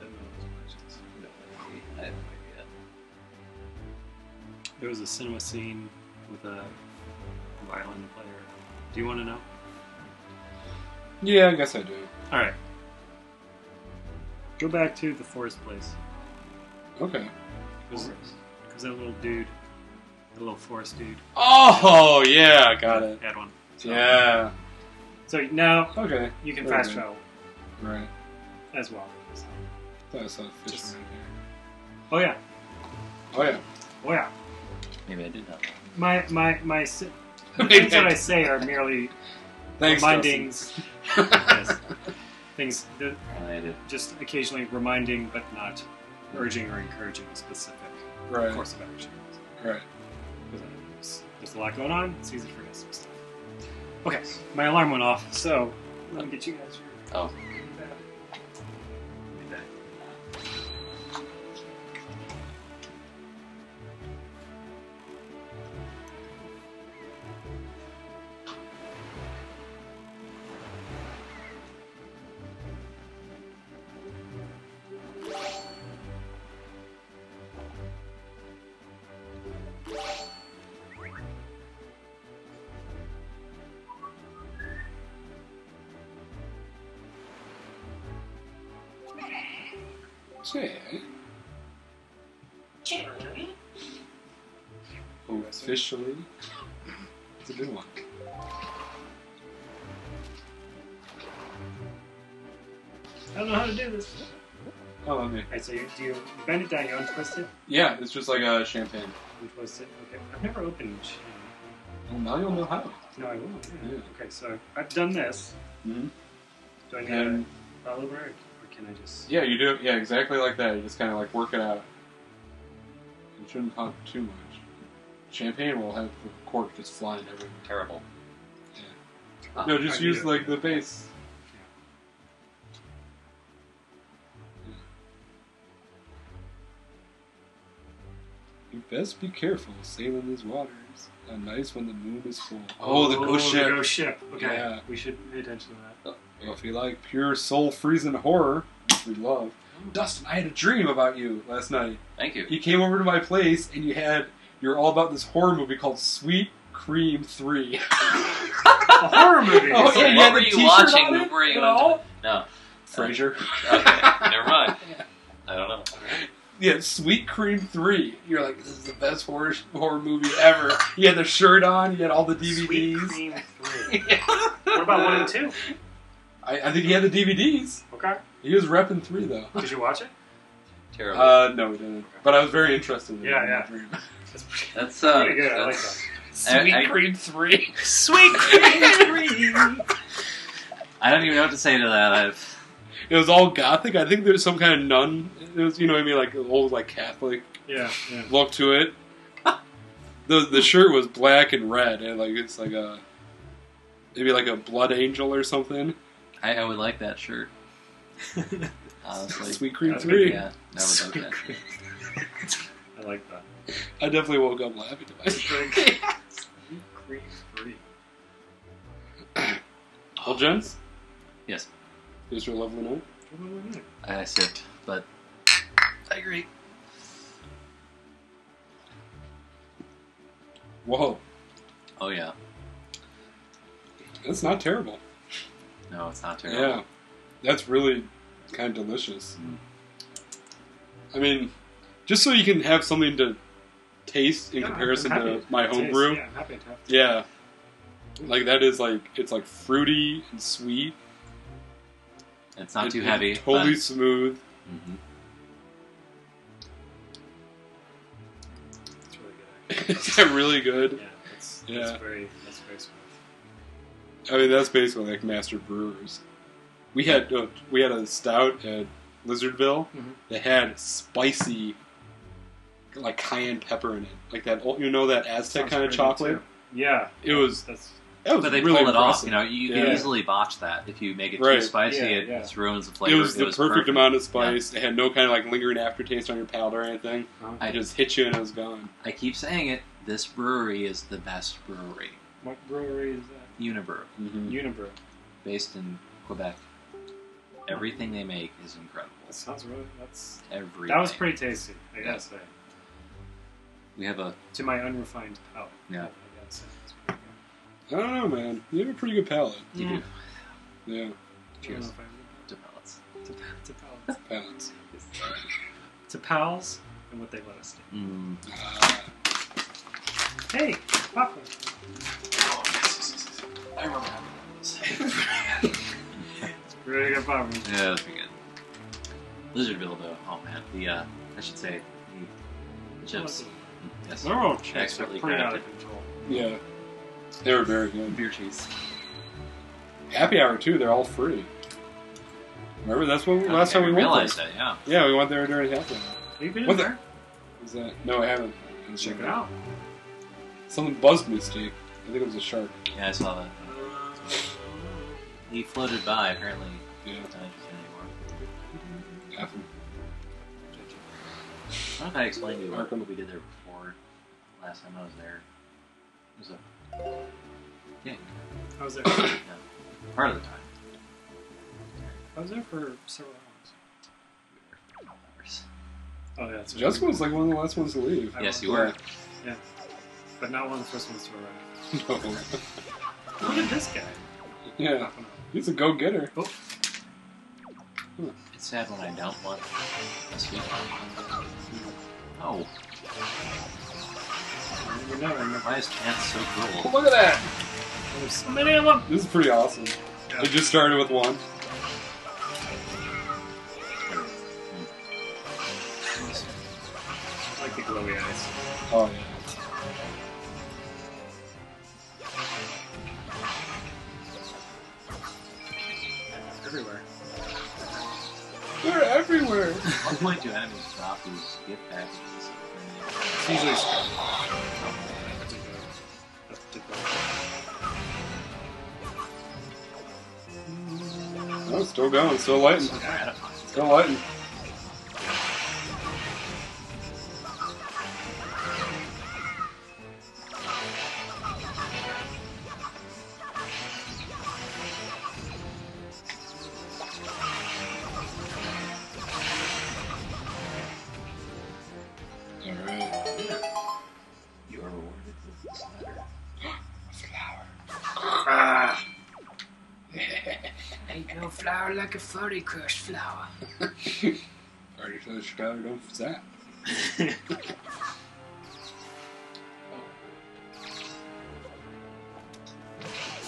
I have no idea. There was a cinema scene with a violin player. Do you want to know? Yeah, I guess I do. All right. Go back to the forest place. Okay. Because that little dude, the little forest dude, Oh, yeah, got it. had one. So, Yeah. So now Okay. you can Very fast good. travel Right. as well. So. That was a fish Just- right Oh yeah. here. Oh, yeah. Oh yeah. Maybe I did not know. The things that I say are merely Thanks, remindings. Yes. Things that I did. just occasionally reminding, but not urging or encouraging a specific Right. course of action. Right. Because there's a lot going on. It's easy to forget some stuff. Okay, my alarm went off, so let me get you guys your. Oh. Say. Officially. It's a good one. I don't know how to do this. Oh, let me. Alright, so do you bend it down, you untwist it, Yeah, it's just like a champagne. untwist it. Okay, I've never opened. Well, now you'll know how. No, I will. Yeah. Yeah. Okay, so I've done this. Mm-hmm. Do I need And to all over it, or can I just? yeah, you do it. Yeah, exactly like that. You just kind of like work it out. You shouldn't pump too much. Champagne will have the cork just flying everywhere. Terrible. Yeah. No, just I use need like the base. You best be careful sailing these waters. At night when the moon is full. Oh, the ghost ship. The ghost ship. Okay, Yeah. we should pay attention to that. Well, if you like pure soul freezing horror, which we love. Dustin, I had a dream about you last night. Thank you. You came over to my place and you're all about this horror movie called Sweet Cream 3. A horror movie. Oh, So yeah, you what had were the you t-shirt watching on it before you and went all? to... No. Frasier. Okay, never mind. I don't know. Yeah, Sweet Cream 3. You're like, this is the best horror movie ever. He had the shirt on. He had all the DVDs. Sweet Cream 3. Yeah. What about 1 and 2? I think he had the DVDs. Okay. He was repping 3, though. Did you watch it? Terrible. No, we didn't. But I was very interested in it. Yeah. That's Pretty good. I like that. Sweet Cream 3. Sweet Cream 3. I don't even know what to say to that. It was all gothic. I think there's some kind of nun. It was, you know what I mean, like old, like Catholic Yeah. look to it. The shirt was black and red, and like it's like a maybe like a blood angel or something. I would like that shirt. Honestly. Sweet Cream That's 3. Yeah, I would like that shirt. I like that. I definitely woke up laughing to myself. Sweet Cream 3. Well, gents, Yes, it was your lovely night. I sipped, but I agree. Whoa, Oh yeah, that's not terrible. no, it's not terrible. Yeah, that's really kind of delicious. I mean, just so you can have something to taste in comparison to my homebrew. Yeah, I'm happy to have it. Yeah, like that is like it's like fruity and sweet. It's not and too heavy. Totally but, smooth. Mhm. It's really good, Is that really good? actually. Yeah, that's Yeah. very smooth. I mean, that's basically like master brewers. We had a stout at Lizardville Mhm. that had spicy, like cayenne pepper in it, like that. You know that Aztec Sounds kind of pretty good, chocolate. too. Yeah. It was. That's That was But they really pulled it off. impressive. You know, you Yeah. can easily botch that if you make it Right. too spicy. Yeah, It yeah. just ruins the flavor. It was the perfect amount of spice. It had no kind of like lingering aftertaste on your palate or anything. uh, It just hit you and it was gone. I keep saying it. This brewery is the best brewery. what brewery is that? Unibrew, Mm-hmm. Unibrew. based in Quebec. Everything they make is incredible. That sounds really. That's Everything. that was pretty tasty. I gotta say, We have a to my unrefined palate. Yeah. I gotta say, it's pretty I don't know, man. You have a pretty good palate. you Mm. do Yeah, good. I don't Cheers. know if I to pellets. to pals. palates. To pals and what they let us do. Mm. Hey, popcorn. I remember having those. It's really good popcorn. Yeah, that's pretty good. Lizardville, though. Oh man, I should say the chips. Yes. Their own chips are Expertly pretty out crafted. of control. Yeah, they were very good. Beer cheese. Happy hour too. They're all free. Remember that's what last time we went realized there. that. Yeah. Yeah, we went there during happy hour. Have you been What in the- there? Is that? No, I haven't. Check it out. Something buzzed me, Steve. I think it was a shark. Yeah, I saw that. He floated by. Apparently, Yeah, not interested anymore. Gotham. I don't know if I explained to you what Arkham. we did there before. Last time I was there, it was a yeah, I was there. part of the time. I was there for several hours. Oh yeah, that's right. Jessica was like one of the last ones to leave. I Yes, was- you were. Yeah, but not one of the first ones to arrive. No. Look at this guy. Yeah, Popping up. he's a go-getter. Oh, It's sad when I don't want a sweet. Oh, you never know. why is pants so Oh, cruel? look at that! There's so many of them. This is pretty awesome. Yeah. It just started with one. I like the glowy eyes. Oh yeah. Everywhere. They're everywhere. At what point do enemies drop these gift packages? It's usually stuff. That's particular. Oh, still going, still lighting, So gratifying. still lighting. All right. You are rewarded with this letter. Ah, Ain't no flower like a furry crushed flower. Already Pretty sure Chicago don't that.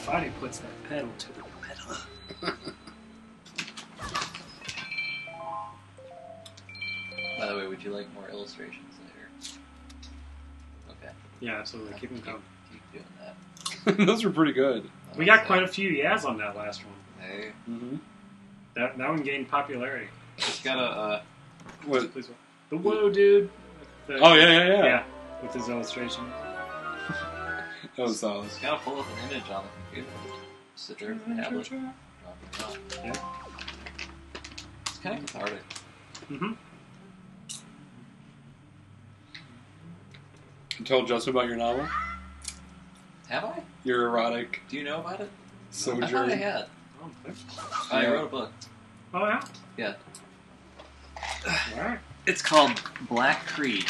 Body puts that pedal to the metal. By the way, would you like more illustrations later? Okay. Yeah, absolutely. Keep them coming. Keep doing that. Those were pretty good. We got quite a few yas on that last one. Hey. Mm-hmm. That one gained popularity. Just gotta, What? Please, the whoa, dude. The, Oh, yeah. Yeah, with his illustration. That was solid. just gotta pull up an image on the computer. Sit there with the tablet. Yeah. It's kind of cathartic. Mm-hmm. You told Justin about your novel? Have I? Your erotic Do you know about it? sojourn? I thought I had. Oh, okay. I Yeah. wrote a book. Oh, yeah? Yeah. All right. It's called Black Creed.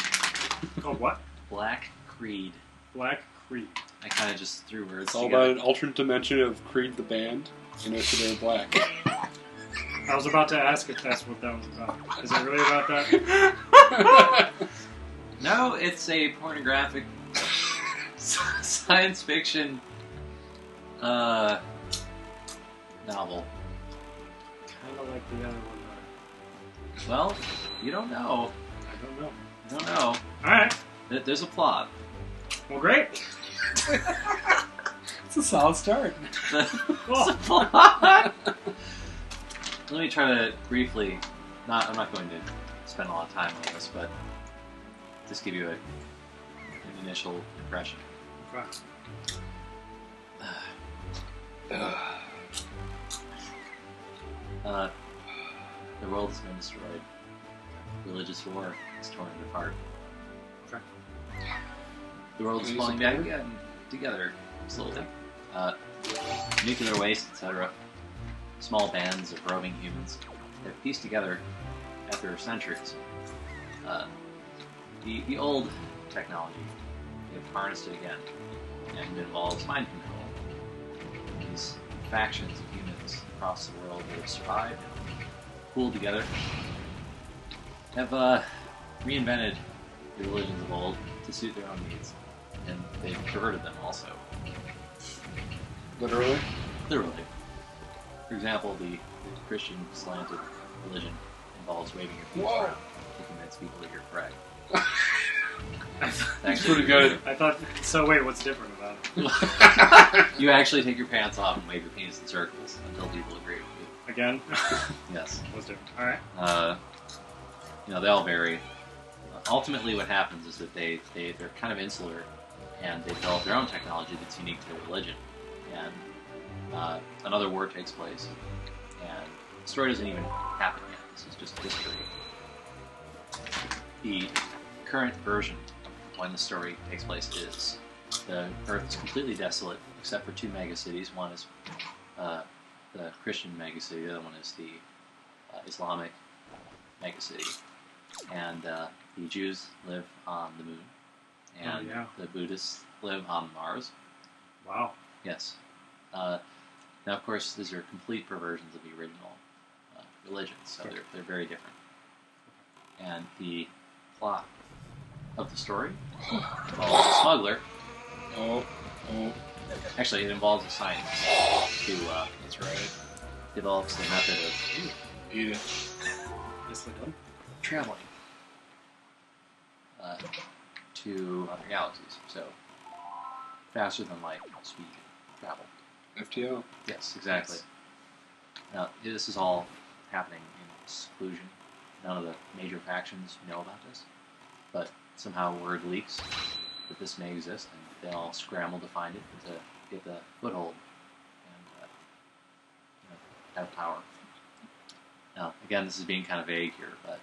Called what? Black Creed. Black Creed. I kind of just threw words It's all together. about an alternate dimension of Creed the band, and it's they're black. I was about to ask if that's what that was about. Is it really about that? No, it's a pornographic science fiction novel. Kind of like the other one. Well, you don't know. I don't know. You don't know. All right. There's a plot. Well, great. It's a solid start. There's a plot. Let me try to briefly. I'm not going to spend a lot of time on this, but just give you an initial impression. Right. The world has been destroyed. Religious war is torn it apart. Okay. The world is Can you falling back support? again together slowly. Nuclear waste, etc. Small bands of roving humans have pieced together after centuries. The old technology, they've harnessed it again, and it involves mind control. These factions of humans across the world that have survived and pooled together have reinvented the religions of old to suit their own needs, and they've perverted them also. Literally? Literally. For example, the Christian slanted religion involves waving your penis Whoa. around to convince people that you're correct. That's pretty good. I thought. So wait, what's different about it? You actually take your pants off and wave your penis in circles until people agree with you. Again, Yes. what's different? All right. They all vary. Ultimately, what happens is that they're kind of insular, and they develop their own technology that's unique to their religion. And another war takes place, and the story doesn't even happen yet. This is just history. The current version of when the story takes place is the Earth is completely desolate, except for two megacities. One is the Christian megacity, the other one is the Islamic megacity. And the Jews live on the moon, and yeah. the Buddhists live on Mars. Wow. Yes. Now, of course, these are complete perversions of the original religions, so they're very different. And the plot of the story involves a smuggler. Oh. Actually, it involves a scientist who That's right. develops the method of Eat it. Yes, they done. traveling to other galaxies. So, faster than light speed travel. FTO. Yes, exactly. Now, this is all happening in seclusion. None of the major factions know about this, but somehow word leaks that this may exist, and they all scramble to find it to get the foothold and have power. Now, again, this is being kind of vague here, but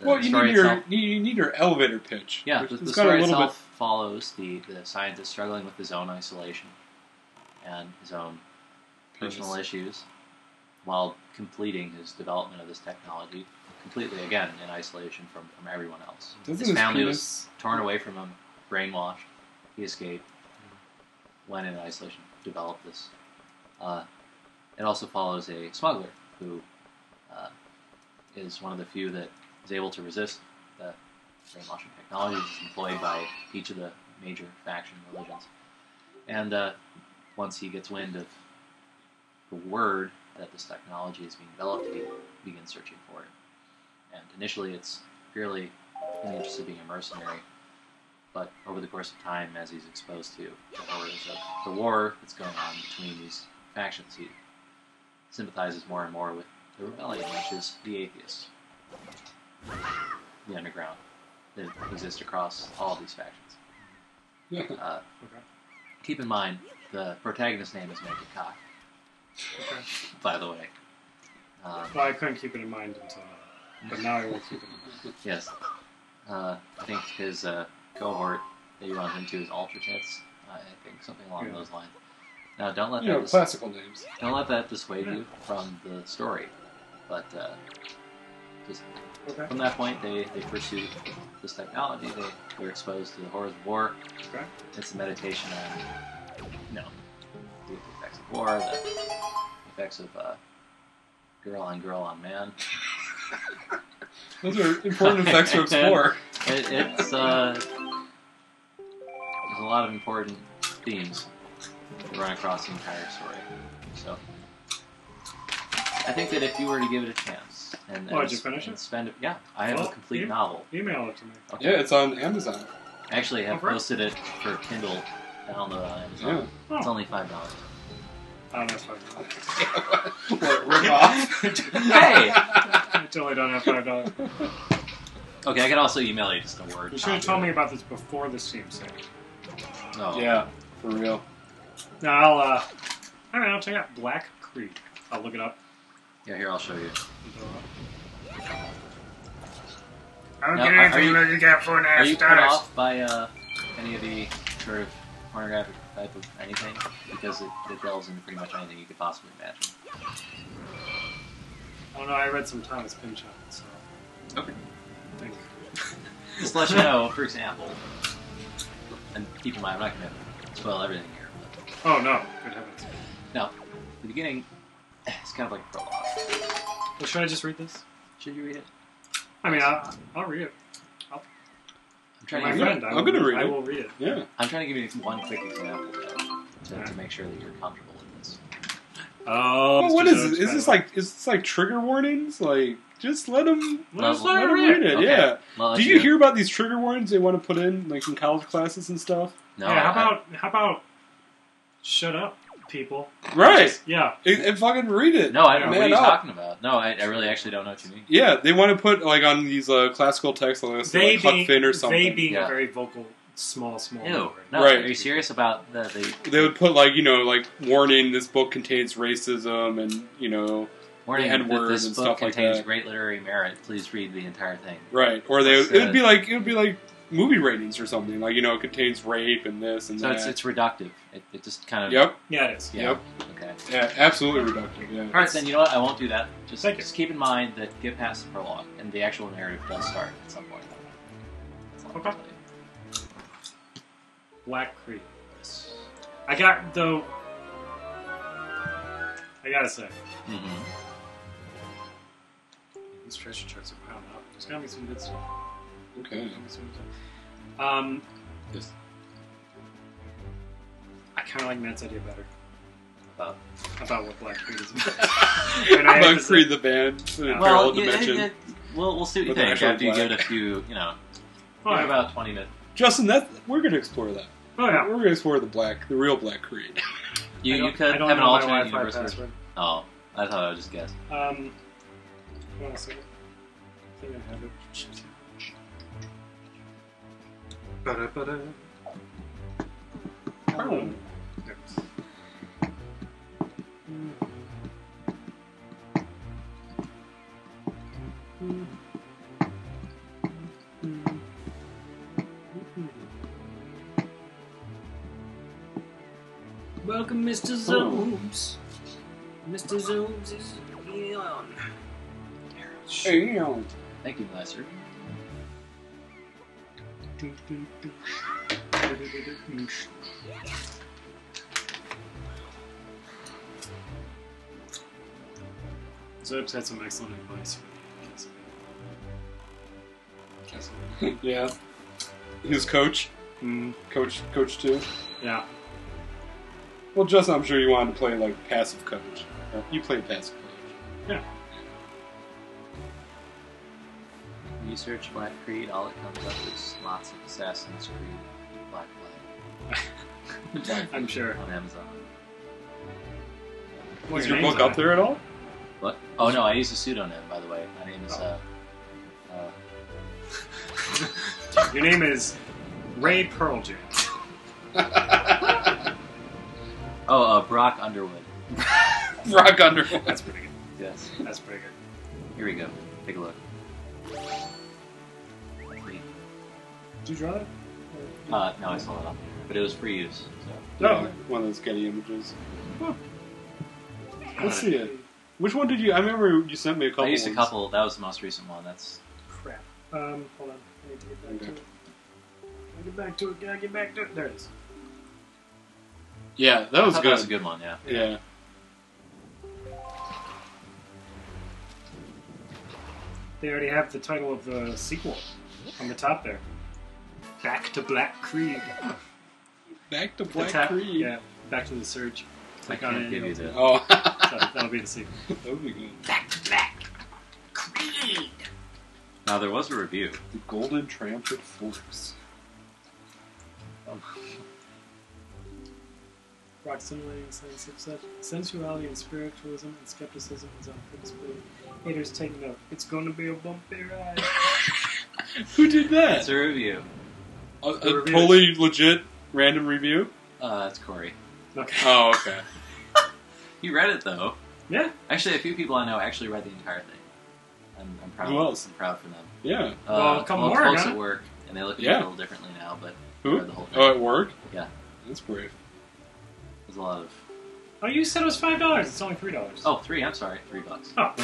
Well, the you story need itself, you need your elevator pitch. yeah, It's the got a story little itself follows the scientist struggling with his own isolation and his own personal Penis. issues while completing his development of this technology completely, again, in isolation from everyone else. Doesn't His his family penis- was torn away from him, brainwashed. He escaped, went in isolation, developed this. It also follows a smuggler who is one of the few that is able to resist the brainwashing technologies employed by each of the major faction religions. And once he gets wind of the word that this technology is being developed, he begins searching for it. And initially it's purely in the interest of being a mercenary, but over the course of time, as he's exposed to the horrors of the war that's going on between these factions, he sympathizes more and more with the rebellion, which is the atheists, the underground, that exist across all of these factions. Okay. Keep in mind, the protagonist's name is Naked Cock, Okay. by the way. Well, I couldn't keep it in mind until now, but now I will keep it in mind. Yes. I think his cohort that he runs into is Ultra Tits. I think something along those lines. Now, don't let that classical names. don't let that dissuade you from the story. But just from that point, they pursue this technology. They're exposed to the horrors of war. Okay. It's a meditation on, the effects of war, the effects of girl on man. Those are important effects to explore. There's a lot of important themes that run across the entire story. So, I think that if you were to give it a chance, and did you finish it? Spend it, yeah, I have a complete novel. Email it to me. Okay. Yeah, it's on Amazon. Actually, I have right. posted it for Kindle download on Amazon. Yeah. It's only $5. Oh, that's fine. What, rip off? Hey! I totally don't have $5. Okay, I can also email you just a word. You should have told me about this before the Steam sale. Oh. Yeah, for real. Now I'll check out Black Creed. I'll look it up. Yeah, here, I'll show you. I don't Now, get are anything you- that you get for an Are half you put stars. off by any of the sort of pornographic type of anything? Because it delves into pretty much anything you could possibly imagine. Oh no, I read some Thomas Pynchon, so Okay. I think. Just to let you know, for example, and keep in mind, I'm not going to spoil everything here, but Oh no, good heavens. no, the beginning is kind of like a prologue. Well, should I just read this? Should you read it? I mean, I'll read it. I'm trying My to friend, I'm gonna read I it. will read it. Yeah. I'm trying to give you one quick example, though, to make sure that you're comfortable with this. Oh, Well, what is this? Is this like trigger warnings? Like, just let them Let's Well, let let her them read it. Okay. Yeah. Well, Do you hear about these trigger warnings they want to put in, like in college classes and stuff? No, Yeah, how about shut up, people? Right. Just, yeah. And fucking read it. No, I don't know. What are Man you up. talking about? No, I really actually don't know what you mean. Yeah, they want to put like on these classical texts, like They Huck being, Finn or something. they being Yeah. a very vocal, small Ew. word. No, Right. are you serious about the They would put like like warning: this book contains racism and warning the N-word that this and book stuff like contains that. great literary merit? Please read the entire thing. right. Or What's it would be like movie ratings or something. Like it contains rape and this and So that. it's reductive. It just kind of Yep. Yeah, it is. Yeah. Yep. Okay. Yeah. Absolutely reductive. Yeah. All right, then you know what? I won't do that. Just Thank you. just keep in mind that get past the prologue and the actual narrative does start at some point. That's all I'm Okay. gonna tell you. Black Creed. I gotta say, Mm-hmm. these treasure charts are piling up. There's gotta be some good stuff. Okay. There's gotta be some good stuff. Yes. I kind of like Matt's idea better About about what Black Creed is about. And I have About to say- Creed the band in a well, parallel yeah, dimension. we'll see what you With think actual after you black. give it a few. Oh, yeah. About 20 minutes. Justin, we're going to explore that. Oh yeah. We're going to explore the real Black Creed. I You don't- could I have don't an know my alternate Wi-Fi universe. password. Oh, I thought I would just guess. Hold on a second. I think I have it. Shit. Ba-da-ba-da. Oh. There it is. Welcome, Mr. Zooms. Mr. Zooms is on. Hey, Thank you, Glasser. Zoops had some excellent advice for me. Yeah. He was coach. Mm, Coach 2. yeah. Well, Justin, I'm sure you wanted to play, like, passive coach. You played passive coach. Yeah. When you search Black Creed, all that comes up is lots of Assassin's Creed Black Flag I'm sure. on Amazon. Well, Is your name's book on up it. there at all? What? Oh no, I use a pseudonym, by the way. My name is Your name is Ray Pearl Jam. Brock Underwood. Rock Underwood. That's pretty good. Yes. That's pretty good. Here we go. Take a look. Did you draw it? No, I saw it up, but it was free use. So. Yeah, one of those Getty images. Let's see it. Which one did you... I remember you sent me a couple I used a ones. couple. That was the most recent one. That's Crap. Hold on. I need to get back to it. Gotta get back to it. There it is. Yeah, that was I thought good. That was a good one. Yeah. Yeah. They already have the title of the sequel on the top there. Back to Black Creed. Back to The Black tap- Creed. Yeah, Back to the Surge. I Click on can't it. give you it'll- the. Oh, So that'll be the sequel. that would be good. Back to Black Creed. Now there was a review. The Golden Triumphant Forks. Rock simulating sensuality and spiritualism and skepticism is on principle. Haters take note. It's gonna be a bumpy ride. Who did that? It's a review. A reviews. totally legit random review? It's Corey. Okay. Oh, okay. You read it though. Yeah. Actually, a few people I know actually read the entire thing. I'm proud. Who else? I'm proud for them. Yeah. Well, a couple more, folks huh? at work, and they look at Yeah. it a little differently now, but Who? read the whole thing. Oh, at work? Yeah. That's brave. There's a lot of. Oh, you said it was $5. It's only $3. Oh, $3. I'm sorry, $3. Oh.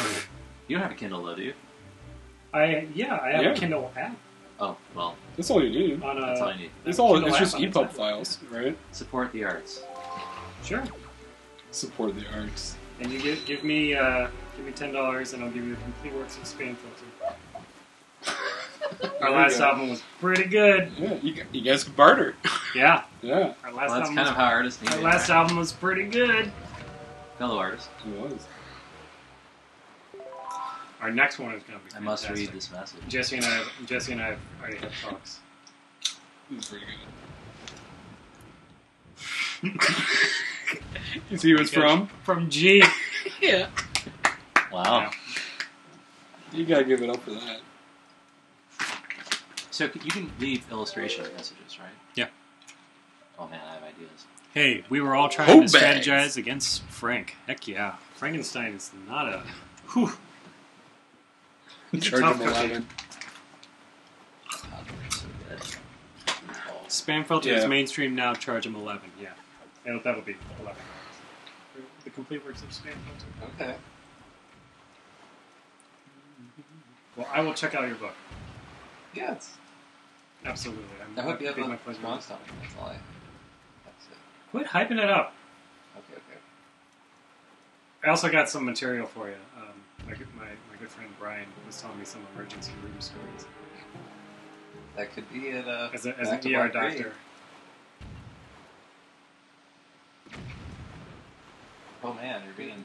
You don't have a Kindle though, do you? I have Yeah. a Kindle app Oh, well, That's all you need. on a. that's all you need. It's all. Kindle It's just app on the EPUB tablet. files, right? Support the arts. Sure. Support the arts. And you give me $10, and I'll give you the complete works of Spam Filter. Our last album was pretty good. Yeah, you guys could barter. Yeah. Yeah, Our last Well, that's album. kind of how artists need Our it. last right? album was pretty good. Fellow artists. it was. Our next one is gonna be. I must fantastic. read this message. Jesse and I have already had talks. It was pretty good. You see who it's from? From G. Yeah. Wow. You gotta give it up for that. So you can leave illustration messages, right? Yeah. Oh man, I have ideas. Hey, we were all trying Hoe to bags. strategize against Frank. Heck yeah. Frankenstein is not a. Whew. He's a Charge tough him cookie. 11. Oh, so good. Oh, Spam Filter is Yeah. mainstream now. Charge him 11. Yeah. That'll be 11. The complete works of Spam Filter. Okay. Well, I will check out your book. Yeah, it's, Absolutely. I hope you have it'd be a my pleasure. strong stomach. That's all I have to say. Quit hyping it up. Okay, okay. I also got some material for you. My good friend Brian was telling me some emergency room stories. That could be it. As an Back to ER Black Creed. doctor. Oh man, you're being.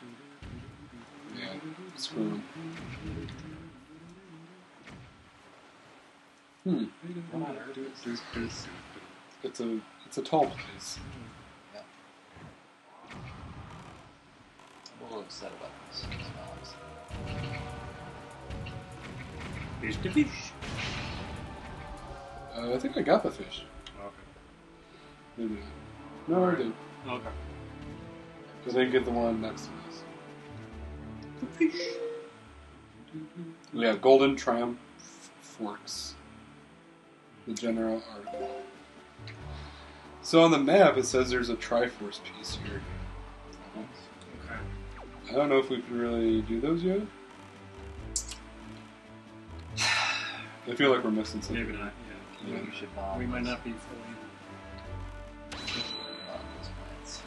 Yeah. Screw him. What on earth is this? It's a tall place. I'm a little upset about this. Fish to fish. I think I got the fish. Okay. Maybe not. No, I did. Okay. Because I didn't get the one next to this. The fish. Yeah, Golden Triumph Forks. The general article. So on the map, it says there's a Triforce piece here. Okay. I don't know if we can really do those yet. I feel like we're missing something. Maybe not. Yeah. Yeah. You should bomb. We might this. not be fully. Bomb those plants.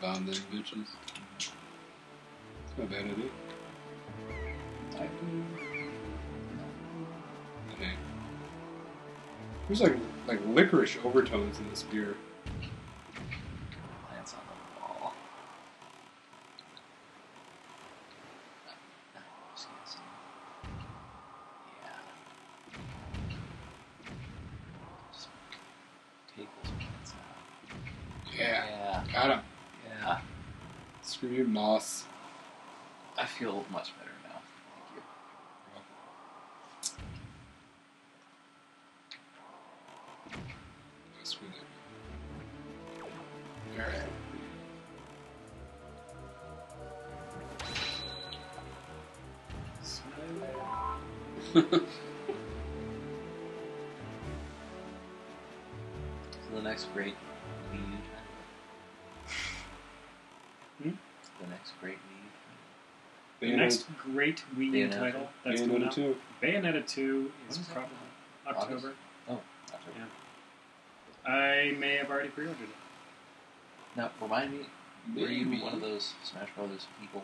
Bomb them bitches. It's not a bad idea. I There's like licorice overtones in this beer. Plants on the wall. Just get some. Yeah. Just take those plants out. Yeah. Yeah. Got him. Yeah. Screw you, moss. I feel much better now. Thank you. Screw that. Alright. So the next great Wii U title. The next great Wii U title. The next great Wii U title that's coming Bayonetta out. 2. Bayonetta 2 is When is that probably coming out? October. Oh, October. Yeah. I may have already pre-ordered it. Now, remind me, were you Maybe. one of those Smash Brothers people?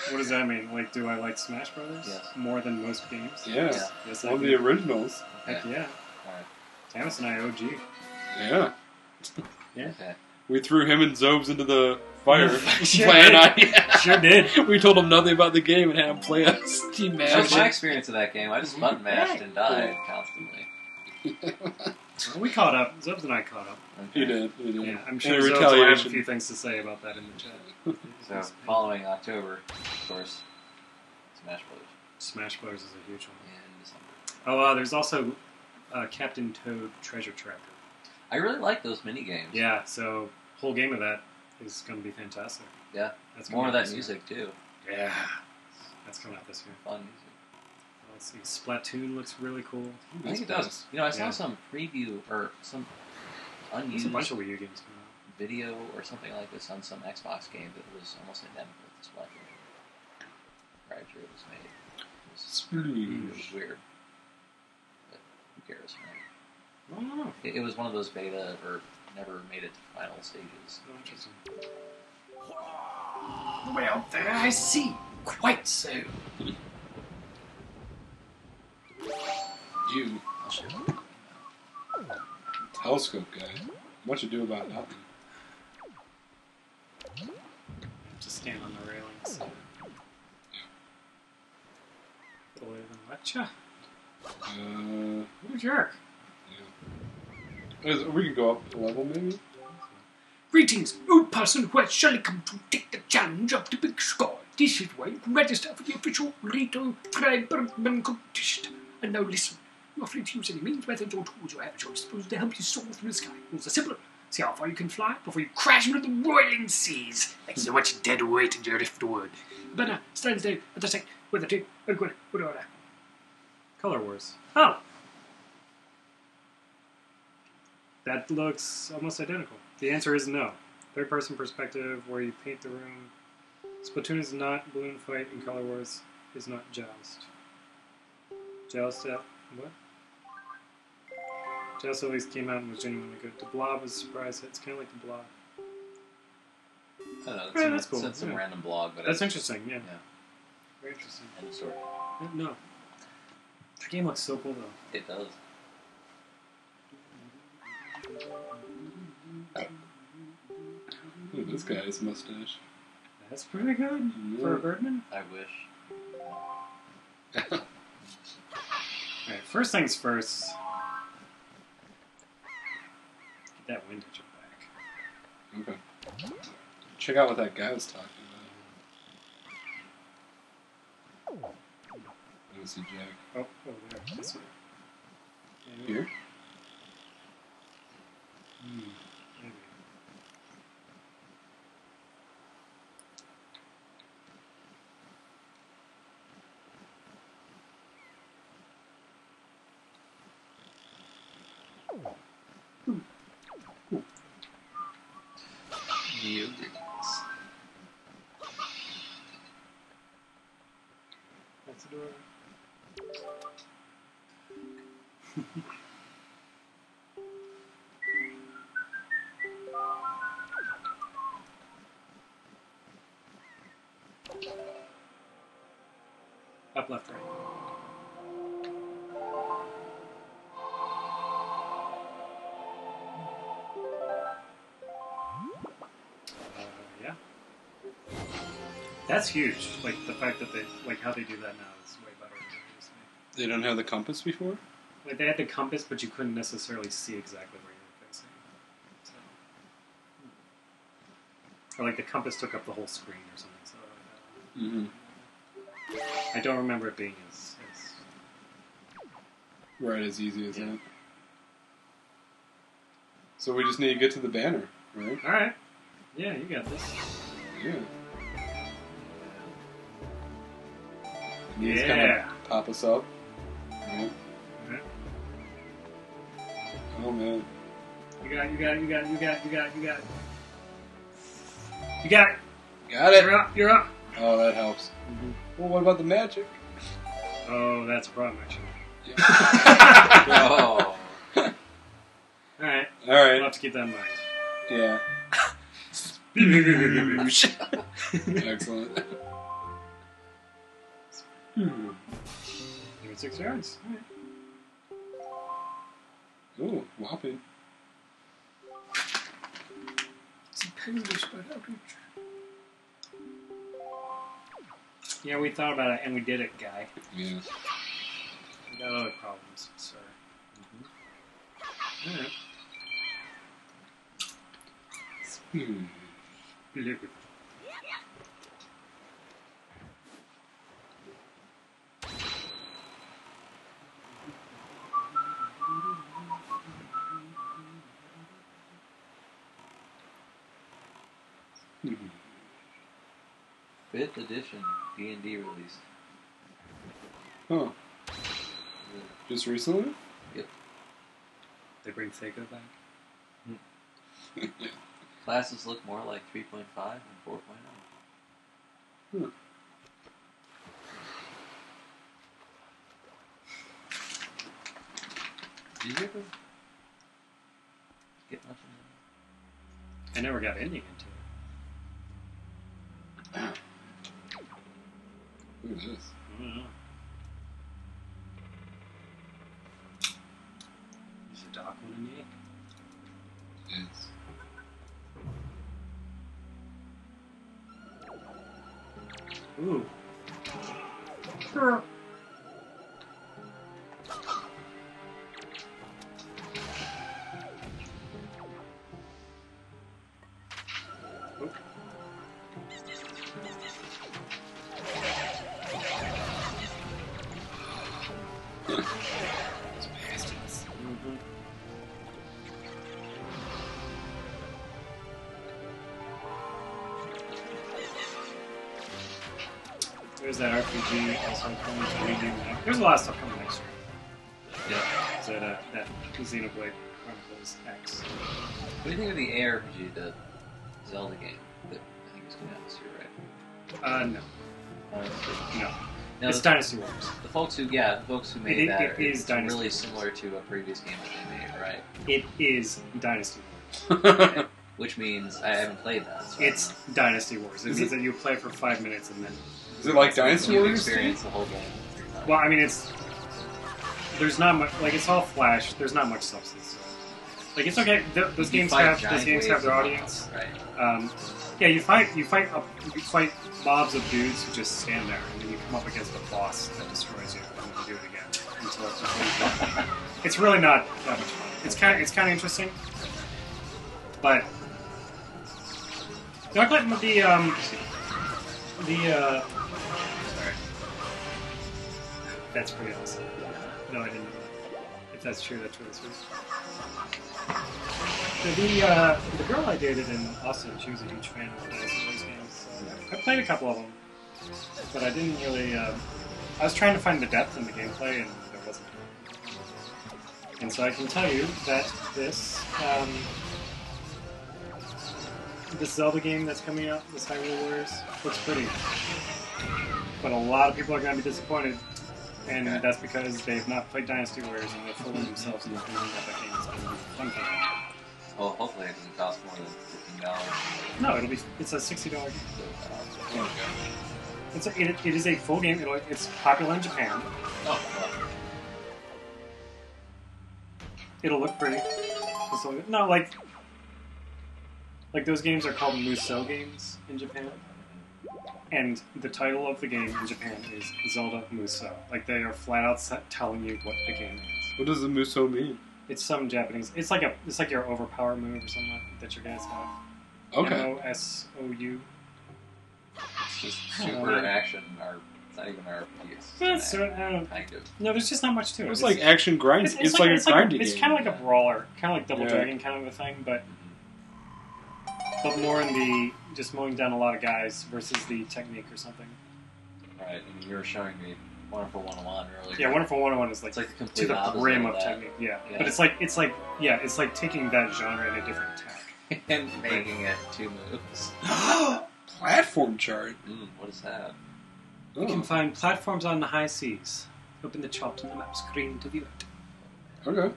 What does that mean? Like, do I like Smash Brothers Yes. more than most games? Yeah. Yes, One I of the do. originals. Heck yeah. Alright. Tamis and I OG. Yeah. Yeah. Okay. We threw him and Zobes into the fire. Sure Plan did. on- Sure did. We told him nothing about the game and had him play us. Team That was my Magic. experience of that game. I just button mashed and died constantly. Well, we caught up. Zubs and I caught up. He did. He did. Yeah, I'm In sure Zubs will have a retaliation. few things to say about that in the chat. So, following October, of course, Smash Brothers Smash Brothers is a huge one. in December. Oh, there's also Captain Toad Treasure Tracker. I really like those mini games. Yeah, so whole game of that is going to be fantastic. Yeah. That's More coming of out that this music too. year. Yeah, that's coming out this year. Fun music. Let's see, Splatoon looks really cool. I think it does. You know, I saw Yeah. some preview or some There's unused a bunch of Wii U games coming out. video or something like this on some Xbox game that was almost identical to Splatoon. Right after it was made. It was weird. But who cares, right? I don't know. It was one of those beta or never made it to final stages. Oh, interesting. Well, there I see. Quite so. You, I'll show you. telescope guy. What you do about nothing? Just stand on the railings. Boy, lecture. What a jerk. We can go up a level, maybe? Greetings, old person who has surely come to take the challenge of the big score. This is where you can register for the official Rito Freibergman competition. And now listen, you are free to use any means, methods, or tools you have at your disposal to help you soar through the sky. Rules are simple. See how far you can fly before you crash into the roiling seas. Like so much dead weight in your driftwood. But now, stand still at the sec, with the two, and good order. Color Wars. Oh! That looks almost identical. The answer is no. Third-person perspective, where you paint the room. Splatoon is not Balloon Fight, and Color Wars is not Joust. Joust out. What? Joust at least came out and was genuinely good. The Blob was a surprise. It's kind of like the Blob. I don't know. Yeah, It's that's cool. It's some Yeah. random blog, but That's it's interesting, yeah. Yeah. Very interesting. end of story. No. The game looks so cool, though. It does. Look at this guy's mustache. That's pretty good for a Birdman. I wish. Alright, first things first. Get that windage back. Okay. Check out what that guy was talking about. Let me see Jack. Oh, there. This way. Here? Maybe. You. That's the door. Up, left, right. That's huge. Like the fact that how they do that now is way better than it used to be. They don't have the compass before? Like they had the compass, but you couldn't necessarily see exactly where you were facing. So, or like the compass took up the whole screen or something. So I don't remember it being as right, as easy as Yeah. that. So we just need to get to the banner, right? all right. Yeah, you got this. Yeah. And he's gonna pop us up. Right. Okay. Oh man. You got it. Got it! You're up. Oh, that helps. Mm-hmm. Well, what about the magic? Oh, that's a problem, actually. Oh. Alright. We'll Alright. have to keep that in mind. Yeah. Excellent. Give it 6 yards. Alright. Ooh, whopping. It's a perilous but outreach. Yeah, we thought about it and we did it, guy. Yeah. We got other problems, sir. Alright. Fifth edition D&D released. Huh. Just recently? Yep. They bring Fago back. Classes look more like 3.5 and 4.0. Hmm. Did you ever get much into I never got ending into it. Look at this. I don't know. There's a dock one in the Yes. Ooh. There's that RPG also coming to redo next. There's a lot of stuff coming next year. Yeah. Is that Xenoblade Chronicles X? What do you think of the ARPG, the Zelda game that I think is coming out this year, right? No. No. No, It's Dynasty Wars. the folks who made that it is it's Dynasty really Wars. similar to a previous game that they made, right? It is Dynasty Wars. Okay. Which means I haven't played that. So It's Dynasty Wars. It Is means that you play for 5 minutes and then... Is it like Dynasty you've Warriors? experienced the whole game. 3 times. Well, I mean, it's... There's not much... Like, it's all flash. There's not much substance to it. Like, it's okay. Those You games fight have giant their waves of audience. monsters, right? Yeah, you fight mobs of dudes who just stand there, and then you come up against a boss that destroys you, and then you do it again until you win. It's really not that much fun. It's kind of interesting, but you know, I played Sorry. That's pretty awesome. No, I didn't know that. If that's true, that's really sweet. The girl I dated in Austin, she was a huge fan of Dynasty Wars games. So I played a couple of them, but I didn't really. I was trying to find the depth in the gameplay, and there wasn't. And so I can tell you that this Zelda game that's coming out, this Hyrule Warriors, looks pretty. But a lot of people are going to be disappointed, and Okay. that's because they've not played Dynasty Warriors and they're fooling themselves into thinking that that game is going to be a fun game. Well, hopefully it doesn't cost more than $15. No, it's a $60 game. So, It is a full game. It's popular in Japan. well, It'll look pretty. No, like those games are called Musou games in Japan. And the title of the game in Japan is Zelda Muso. Like, they are flat out telling you what the game is. What does the Muso mean? It's some Japanese. It's like your overpower move or something that your guys have. Okay. MOSOU. It's just super action, or it's not even RPG. That's kind of. no, there's just not much to it. It's like action grind. It's like a grindy game. It's kind of like a brawler, kind of like Double Yeah. Dragon kind of a thing, but more in the just mowing down a lot of guys versus the technique or something. Right, and you were showing me Wonderful 101 earlier. Yeah, Wonderful 101 is like, It's like the to complete the opposite brim of of that. technique. Yeah. Yeah. But it's like taking that genre in a different tack. And making it 2 moves. Platform chart. What is that? You can find platforms on the high seas. Open the chart on the map screen to view it. Okay.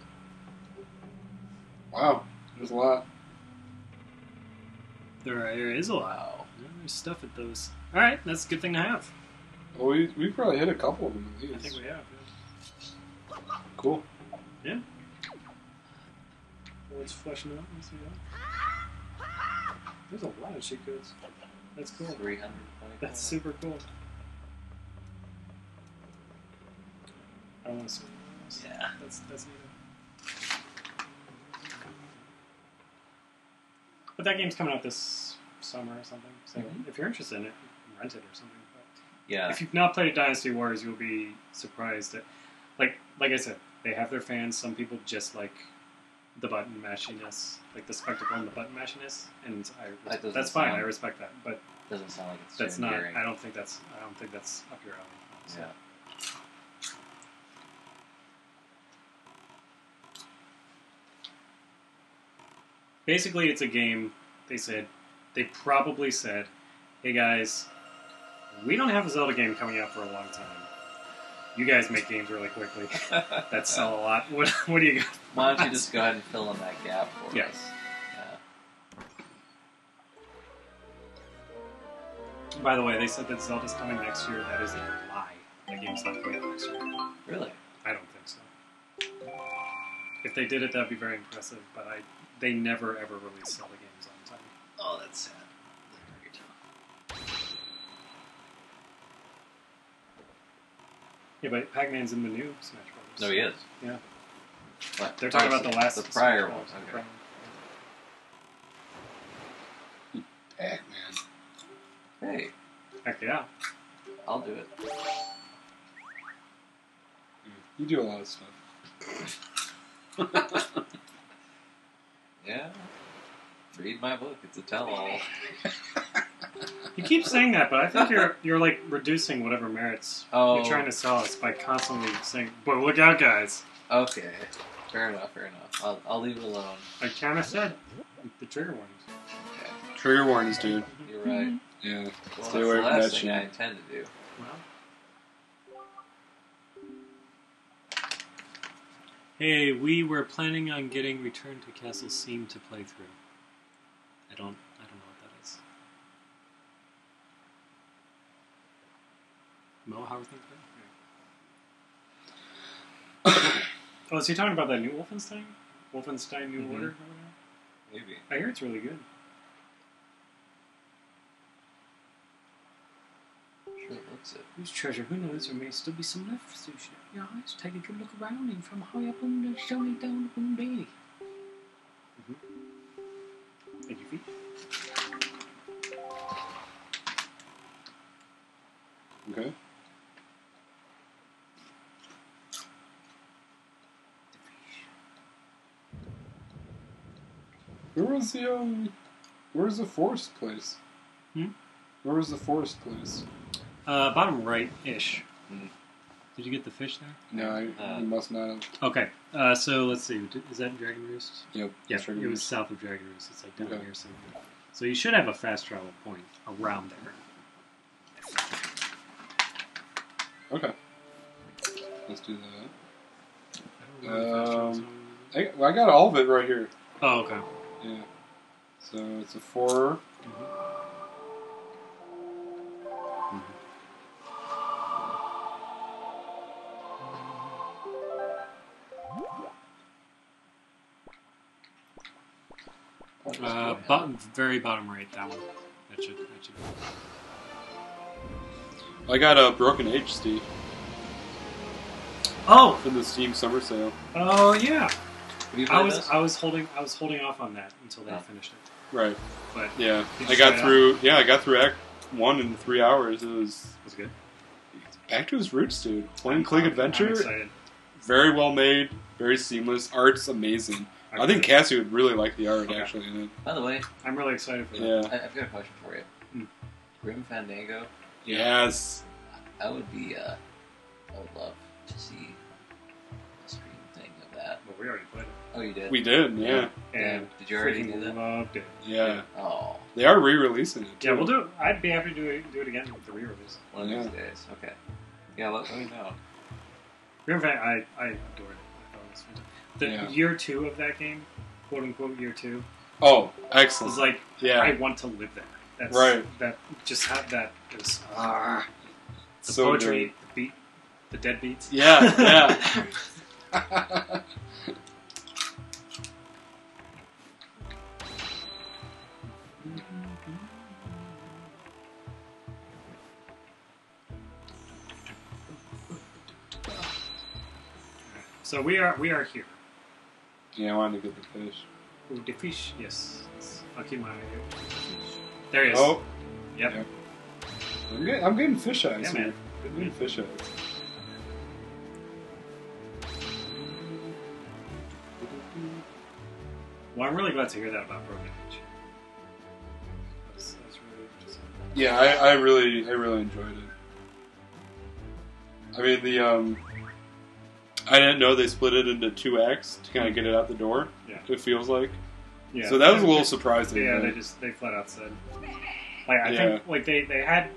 Wow. There's a lot. There is a lot. There's stuff at those. All right, that's a good thing to have. Well, we probably hit a couple of them at least. I think we have. Yeah. Cool. Yeah. Well, let's flesh it out. Let's see that. There's a lot of cheat codes. That's cool. 320. That's super cool. I want to see those. Yeah. That's neat. But that game's coming out this summer or something. So if you're interested in it, rent it or something. But Yeah. if you've not played Dynasty Wars, you'll be surprised at, like I said, they have their fans. Some people just like the button mashiness, like the spectacle and the button mashiness, and that's fine. I respect that, but Doesn't sound like it's that's not. endearing. I don't think that's up your alley. So. Yeah. Basically, it's a game. They probably said, "Hey guys, we don't have a Zelda game coming out for a long time. You guys make games really quickly that sell a lot. What do you got? Why don't you just go ahead and fill in that gap for Yeah. us? Yeah. By the way, they said that Zelda's coming next year. That is a lie. That game's not coming out next year. Really? I don't think so. If they did it, that'd be very impressive. But they never ever release Zelda games on time. Oh, that's sad. Very tough. Yeah, but Pac-Man's in the new Smash Bros. No, he is. Yeah. What? They're talking about the last. The prior Smash one. Bros. Okay. Pac-Man. Hey, Heck yeah. I'll do it. You do a lot of stuff. Yeah. Read my book. It's a tell-all. You keep saying that, but I think you're like reducing whatever merits Oh. you're trying to sell us by constantly saying, "But look out, guys!" Okay. Fair enough. Fair enough. I'll leave it alone. I kind of said the trigger warnings. Okay. Trigger warnings, dude. You're right. Yeah. Well, Stay that's away the from last that thing shit. I intend to do. Well, hey, we were planning on getting Return to Castle Seam to play through. I don't know what that is. Mo, how are things going? Oh, is he talking about that new Wolfenstein? Wolfenstein New Order? Or whatever? Maybe. I hear it's really good. Sure looks it. Whose treasure? Who knows? There may still be some left for sushi. Your eyes take a good look around and from high up on the shiny down on daily. Thank you, feet. Okay. Where's the forest place? Hmm? Where was the forest place? Bottom right-ish. Hmm. Did you get the fish there? No, you must not have. Okay, so let's see. Is that Dragon Roost? Yep. Yeah, that's right. it was south of Dragon Roost. It's like down Okay. here somewhere. So you should have a fast travel point around there. Okay. Let's do that. I don't know where the fast travel zone I got all of it right here. is. Oh, okay. Yeah. So it's a 4. Very bottom right, that one. That should. I got a Broken Age, Steve, Oh, from the Steam Summer Sale. oh yeah. Have you I played was this? I was holding off on that until they Oh. finished it. Right. But Yeah. Did I you got try it through. Yeah, I got through Act 1 in 3 hours. It was was it good? back to its roots, dude. Point and click I'm adventure. excited. Very well made. Very seamless. Art's amazing. I think Cassie would really like the art, Okay. actually. In it. By the way, I'm really excited for that. Yeah. I've got a question for you. Hmm. Grim Fandango. Yes. I would love to see a stream thing of that. Well, we already played it. Oh, you did? We did, yeah. And Did you already freaking do that? loved it. Yeah. Oh, They are re-releasing it, too. Yeah, we'll do it. I'd be happy to do it again with the re-release. one of Yeah. these days. Okay. Yeah, let me know. Remember, I adored it. I thought it was fantastic. The Yeah. year 2 of that game, quote unquote year 2, Oh, excellent. was like, Yeah. I want to live there. That's, Right. That just had that. It was the So poetry, good. the beat, the dead beats. Yeah, yeah. So we are here. Yeah, I wanted to get the fish. Oh, the fish, yes. I'll keep my eye out. There he is. Oh, Yep. yeah. I'm getting fish eyes. Yeah, here. man. I'm getting fish eyes. Well, I'm really glad to hear that about Broken Age. That's really interesting. Yeah, I really enjoyed it. I mean, I didn't know they split it into 2 acts to kind of get it out the door. Yeah. It feels like. Yeah. So that was a little surprising. Yeah, but- they flat out said. Like I Yeah. think like they had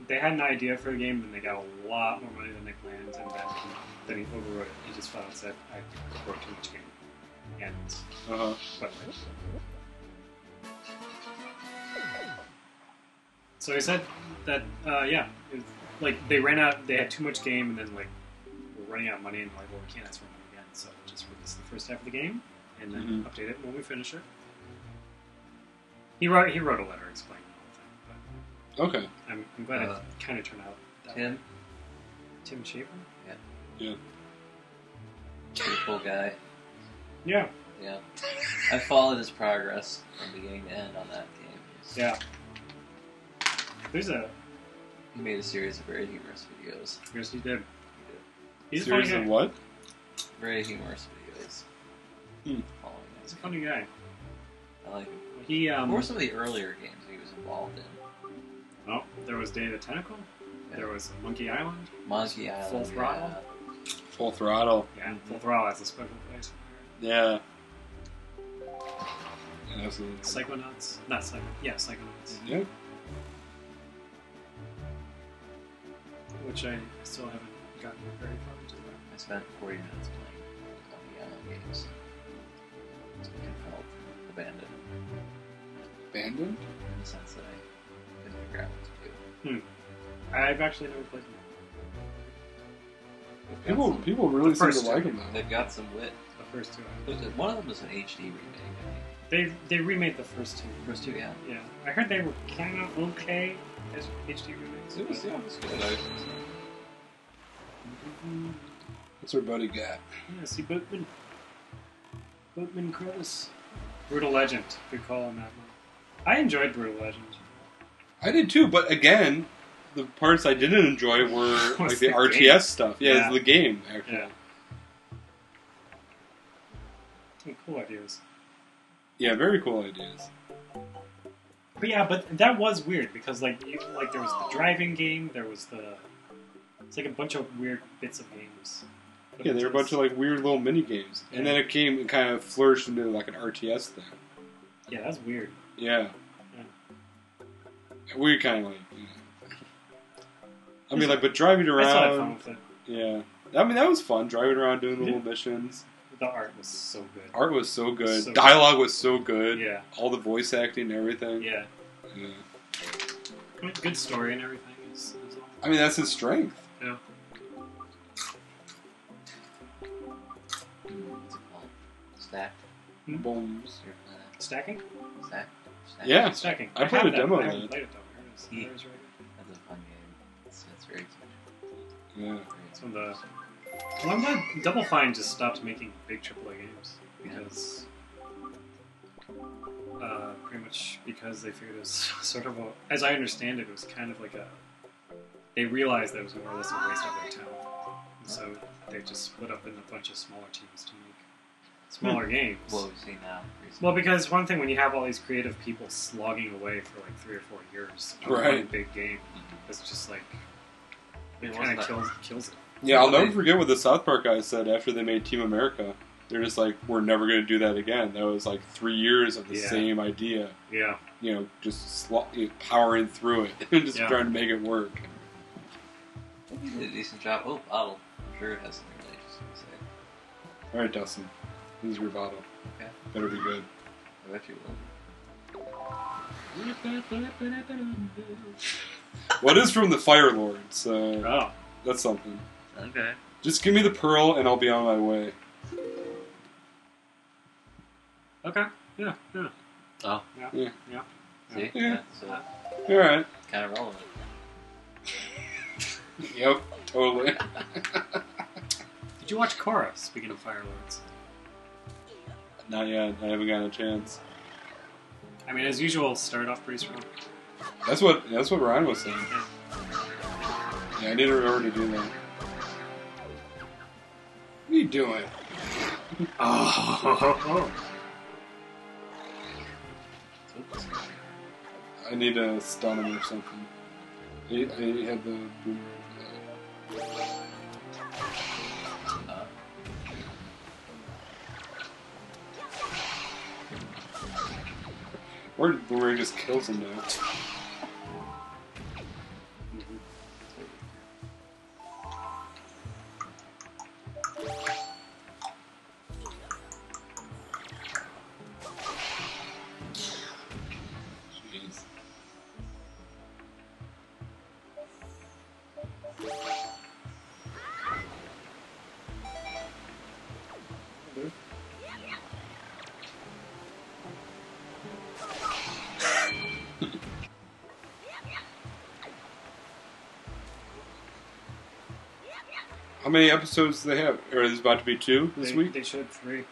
an idea for the game and they got a lot more money than they planned and then he overwrote it. He just flat out said I wrote too much game. And Uh-huh. but so he said that yeah, like they had too much game and then like we're running out of money and like well we can't ask for money again, so we'll just release the first half of the game and then update it when we finish it. He wrote a letter explaining the whole thing, but Okay. I'm glad it kind of turned out that way. Tim? Tim Schafer? Yeah. Pretty cool guy. Yeah. Yeah. I followed his progress from beginning to end on that game. Yeah. There's a He made a series of very humorous videos. yes he did. He's a Series funny of guy. what? Very humorous videos. Following He's a that. funny guy. I like him. He What were some of the earlier games he was involved in? oh, there was Day of the Tentacle. Yeah. There was Monkey Island. Monkey Island. Full Throttle. Full Throttle. Yeah, Full Throttle has a special place. Yeah. Absolutely. Psychonauts. Not Psycho. Yeah, Psychonauts. Yeah. Which I still haven't gotten very far into. I spent 40 minutes playing Monkey Island games. It felt abandoned Abandoned? in the sense that I couldn't figure out what to do. I've actually never played them. People really seem to first like two. them though. They've got some wit. The first two. One of them was an HD remake, I They remade the first two. think. First two, yeah. Yeah, I heard they were kind of okay as HD remakes. It was good. What's our buddy got? Yeah, see Boatman. Boatman Crows. Brutal Legend. Good call on that one. I enjoyed Brutal Legend. I did too, but again, the parts I didn't enjoy were like the the RTS game. stuff. Yeah, Yeah. it's the game actually. Yeah. Some cool ideas. Yeah, very cool ideas. But yeah, but that was weird because like there was the driving game, there was it's like a bunch of weird bits of games. But Yeah, they were a bunch of like weird little mini games, and then it came and kind of flourished into like an RTS thing. Yeah, that's weird. Yeah. We kind of like. I mean, like, but driving I still had fun around. with it. Yeah. I mean, that was fun. Driving around doing the little missions. The art was so good. Art was so good. So Dialogue was so good. Yeah. All the voice acting and everything. Yeah. Yeah. I mean, good story and everything. Is all. I mean, that's his strength. Yeah. What's it called? Stack? Bones. You're playing that? Stacking? Stack? Yeah. Stacking. I played have a demo I of haven't that. played it though. I heard it's very good. That's a fun game. It's very Yeah. So well, I'm glad Double Fine just stopped making big AAA games because, pretty much because they figured it was sort of as I understand it, it was kind of like they realized that it was more or less a waste of their talent, and so they just split up in a bunch of smaller teams to make smaller games. What we've seen now. Recently. Well, because one thing, when you have all these creative people slogging away for like 3 or 4 years on Right. one big game, it's just like it It kind of wasn't kills it. Yeah, I'll never forget what the South Park guys said after they made Team America. They're just like, we're never going to do that again. That was like 3 years of the Yeah. same idea. Yeah. You know, just powering through it and just Yeah. trying to make it work. I think you did a decent job. Oh, bottle. I'm sure it has something really interesting to say. All right, Dustin. This is your bottle. Okay. Better be good. I bet you will. What is from the Fire Lord? So Oh. that's something. Okay. Just give me the pearl and I'll be on my way. Okay. Yeah. Yeah. Oh. Yeah. Yeah. Yeah. See? Yeah. So, All right. kind of relevant. Yep. Totally. Did you watch Korra? Speaking of Fire Lords. Not yet. I haven't gotten a chance. I mean, as usual, started off pretty strong. That's what Ryan was saying. Yeah, I need to remember to do that. What are you doing? Oh. I need to stun him or something. I had the boomerang. Or boomerang just kills him now. Jeez. How many episodes do they have? Or is it about to be 2 this week? They showed 3.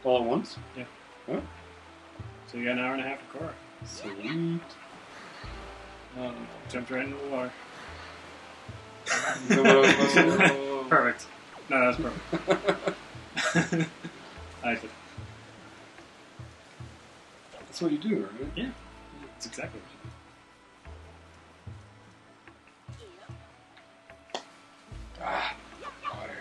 All at once? Yeah. Huh? So you got an hour and a half of Korra. Sweet. Jumped right into the water. Is that what I was supposed to do? Perfect. No, that was perfect. I did. That's what you do, right? Yeah. That's exactly what Ah, water.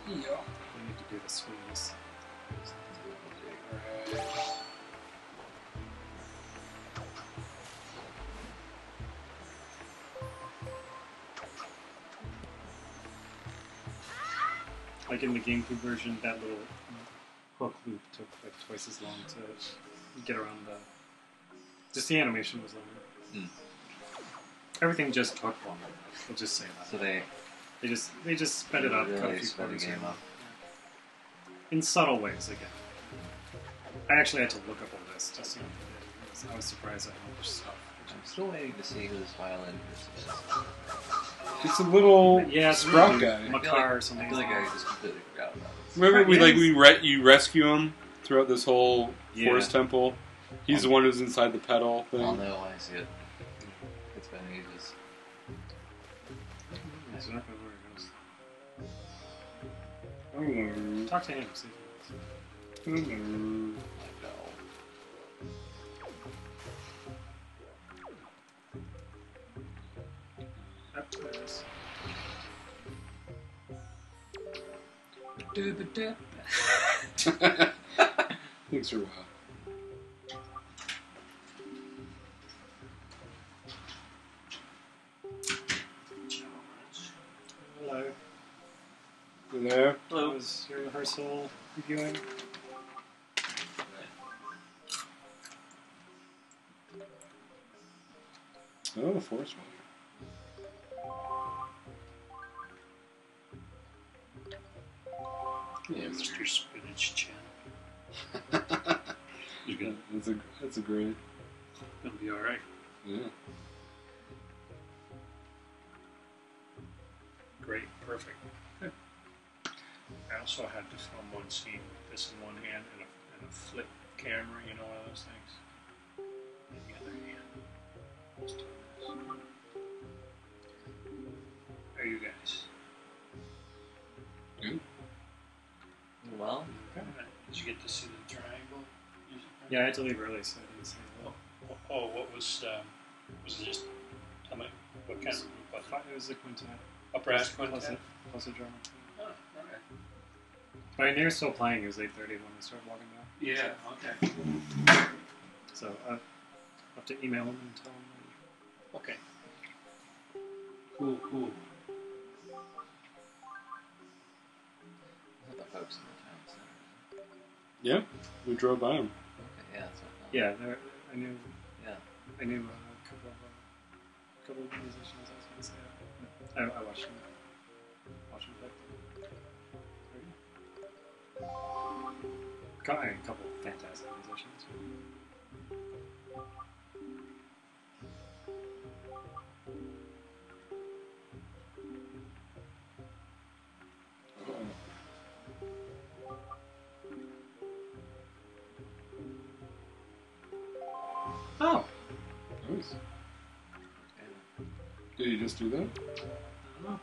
I need to do the swings. Like in the GameCube version, that little hook loop took like twice as long to get around the. Just the animation was longer. Everything just took longer. We'll just say that. So they They just sped it up, cut a really few sped the corners game around. up. In subtle ways again. I actually had to look up a list just so I was surprised at how much stuff. I'm still waiting to see who this violin person is. It's a little Yeah, it's sprout really guy. Makar or something. I feel like I just completely forgot about this. Remember, Yes. you rescue him throughout this whole Yeah. forest temple. He's the one who's inside the pedal thing. I'll know when I see it. It's been ages. He's not gonna know where he goes. Talk to him. See if he knows. Yep, there it is. Thanks for a while. Hello. You there? How was your rehearsal reviewing? Oh, the forest one. Yeah, Mr. Spinach Chan. You're Yeah, gonna, that's a great. gonna be alright. Yeah. Great, perfect. Good. I also had to film one scene with this in one hand and a flip camera, you know, one of those things. In the other hand. Just doing this. How are you guys? Good. Well, Did you get to see the triangle? Yeah, I had to leave early, so I didn't see Oh, it. what was it just, tell me, what kind of group was it? It was the quintet. Upper ass quintet? Plus a drummer. Oh, alright. I mean, they were still playing. It was 8:30 when we started walking down. Yeah, okay. So I'll have to email them and tell them. Okay. Cool. the folks in the town center. Yeah, we drove by them. Okay, yeah, that's what I thought. Yeah, I knew. Yeah. I knew a couple of musicians. I was going to say. I watched them. Got a couple of fantastic musicians. Oh, Nice. Did you just do that? oh.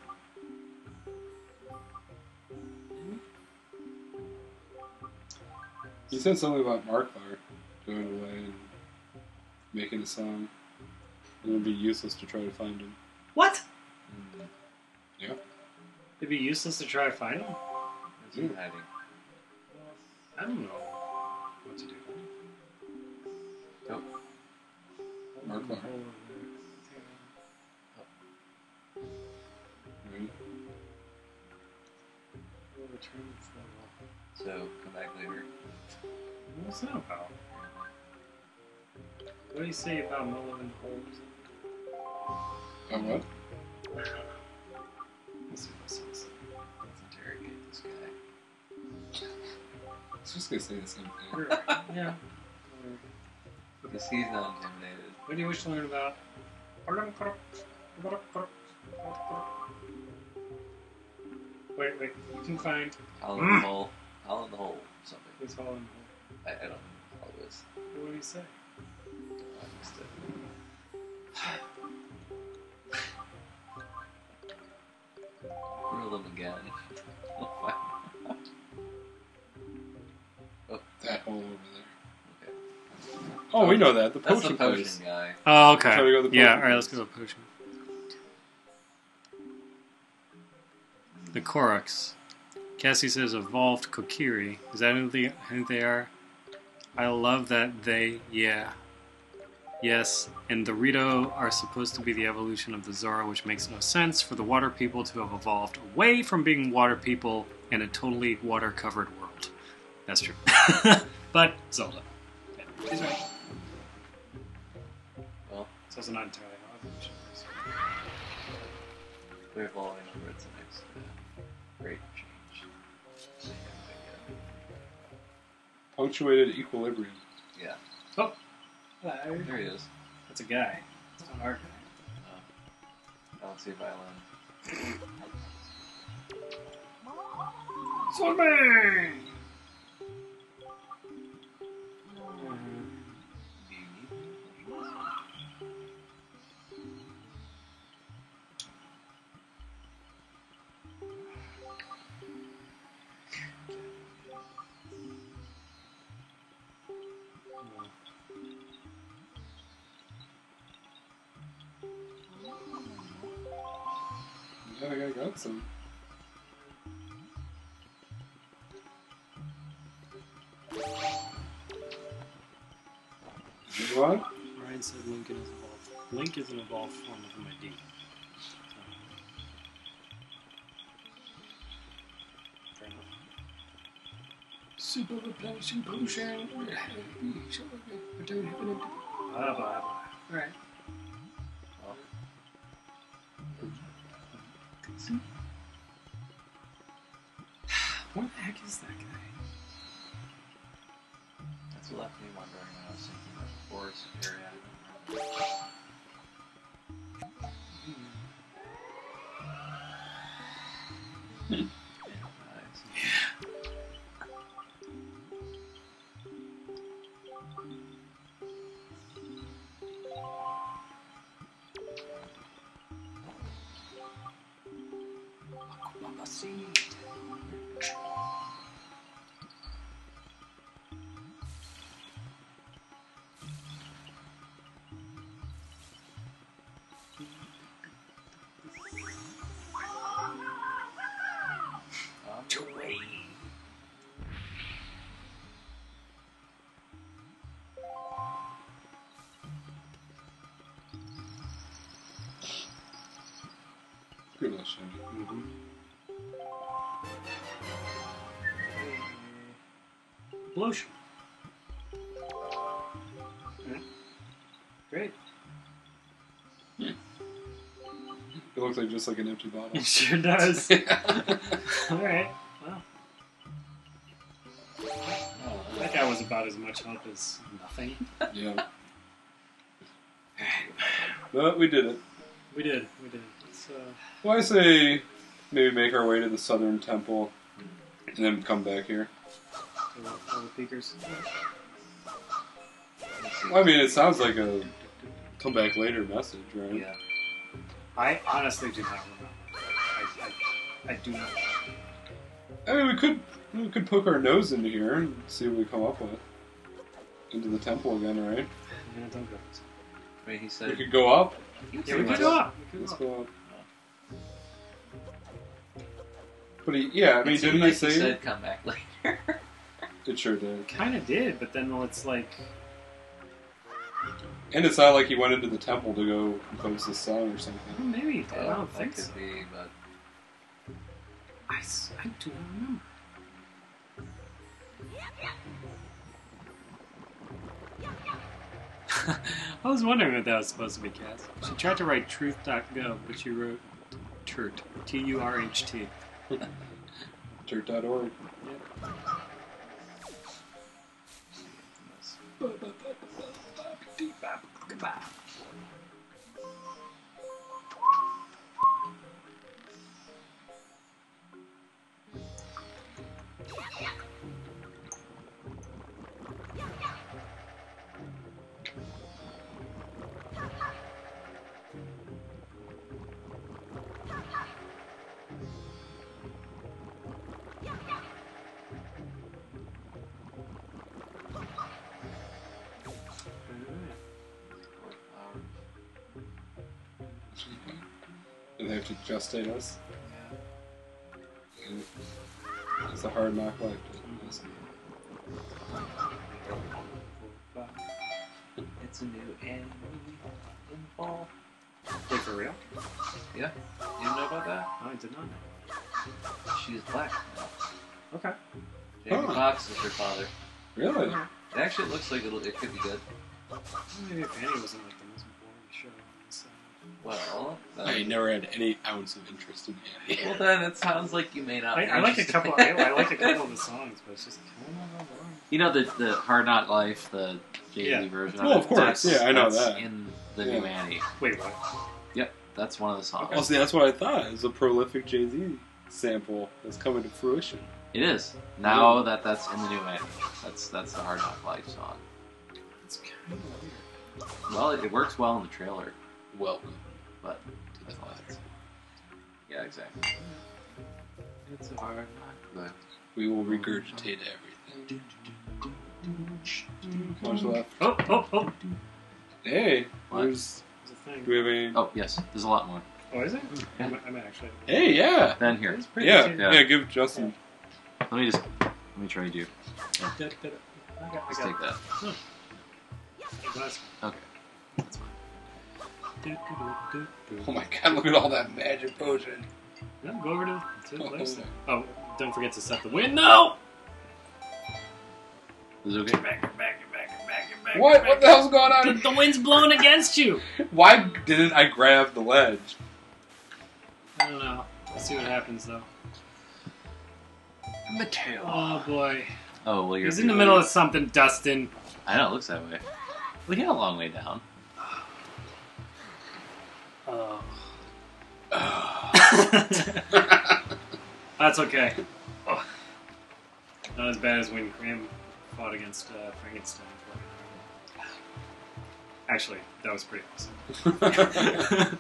You said something about Marklar going away and making a song. It would be useless to try to find him. What? Mm. Yeah. It'd be useless to try to find him. Is he hiding? I don't know what to do. Nope. Marklar. Right. So, come back later. What's that about? What do you say about Mulligan Holmes? What? Let's see what it says. Let's interrogate this guy. I was just gonna say the same thing. Or- yeah. Because he's not intimidated. What do you wish to learn about? Wait, you can find Hole in the hole. Hole in the hole. Something. this hole in I don't know how it is. What do you say? I missed it. Grill him again. That hole over there. Okay. Oh, we know that. The That's potion the potion place. guy. Oh, okay. Try to go to the Yeah, potion alright, let's place. go to potion. The Koroks. Cassie says evolved Kokiri. Is that who they are? I love that they, yeah. Yes, and the Rito are supposed to be the evolution of the Zora, which makes no sense for the water people to have evolved away from being water people in a totally water-covered world. That's true. But Zelda. Yeah, she's right. Well, It's also not entirely how evolution is. we're following towards the next great change. So, Punctuated equilibrium. yeah. Oh! Hello. There he is. That's a guy. It's not our guy. I don't see a violin. Swimming! Do you need me? Yeah, I got some. What? Ryan said Lincoln is evolved. Link is an evolved form of an ID. Fair enough. Super replenishing potion. I don't have an empty. Blah, blah, blah. Alright. Where the heck is that guy? That's what left me wondering when I was thinking about the forest area. Good little shiny. Lotion. Great. It looks like just like an empty bottle. It sure does. Alright, well. That guy was about as much help as nothing. Yeah. But we did it. We did. So, Well, I say maybe make our way to the southern temple and then come back here. all the peekers. Well, I mean, it sounds like a come back later message, right? Yeah. I honestly do not remember. I do not. I mean, we could poke our nose into here and see what we come up with. Into the temple again, right? Yeah, don't go. I mean, he We said. could go up. Yeah, we could go up. Let's go up. But yeah, I mean, It seemed didn't like he say said come back later? it? Sure did. Kind of did, but then it's like, And it's not like he went into the temple to go compose the song or something. well, maybe he did. I don't that think could so. be, but I do not remember. I was wondering what that was supposed to be, Cass. She tried to write truth.gov, but she wrote Turt. Turht. Dirt.org. And they have to gestate us. And it's a hard knock life. it's a new anime in the fall. Wait, for real? Yeah, you didn't know about that? No, I did not know. She's black. Okay. Jamie Huh. Foxx is her father. Really? It actually looks like it could be good. Maybe if Annie wasn't like the most boring show on the side. Well, I never had any ounce of interest in Annie. well then it sounds like you may not. be I like a interested. couple. I like a couple of the songs, but it's just kind of boring. You know the Hard Knock Life, the Jay-Z Yeah. version. Well, of of course. That's, Yeah, I know that's that. in the Yeah. new Annie. Wait, what? Yep, that's one of the songs. Well, see, that's what I thought. It was a prolific Jay-Z sample that's coming to fruition. It is now that's in the new Annie. That's the Hard Knock Life song. It's kind of weird. Well, it works well in the trailer, Welcome but to the flats. yeah, exactly. It's a hard knock. We will regurgitate everything. Much left. Oh! Hey, What? there's. There's a thing. Do we have any? Oh yes, there's a lot more. Oh, is it? Yeah. I'm actually. Hey, yeah. Then here, It's pretty Yeah, good. yeah. Give Justin. let me trade you. I Let's got take that. Glass. Okay, that's fine. Oh my God! Look at all that magic potion. No, go over to the place. Oh. Oh, don't forget to set the window. Is it okay? Back. What? What the hell's going on? The wind's blowing against you. Why didn't I grab the ledge? I don't know. Let's see what happens though. Mateo. Oh boy. Oh, well, you're... He's in the middle of something, Dustin. I know, it looks that way. We got a long way down. Oh. That's okay. Oh. Not as bad as when Graham fought against Frankenstein. Actually, that was pretty awesome.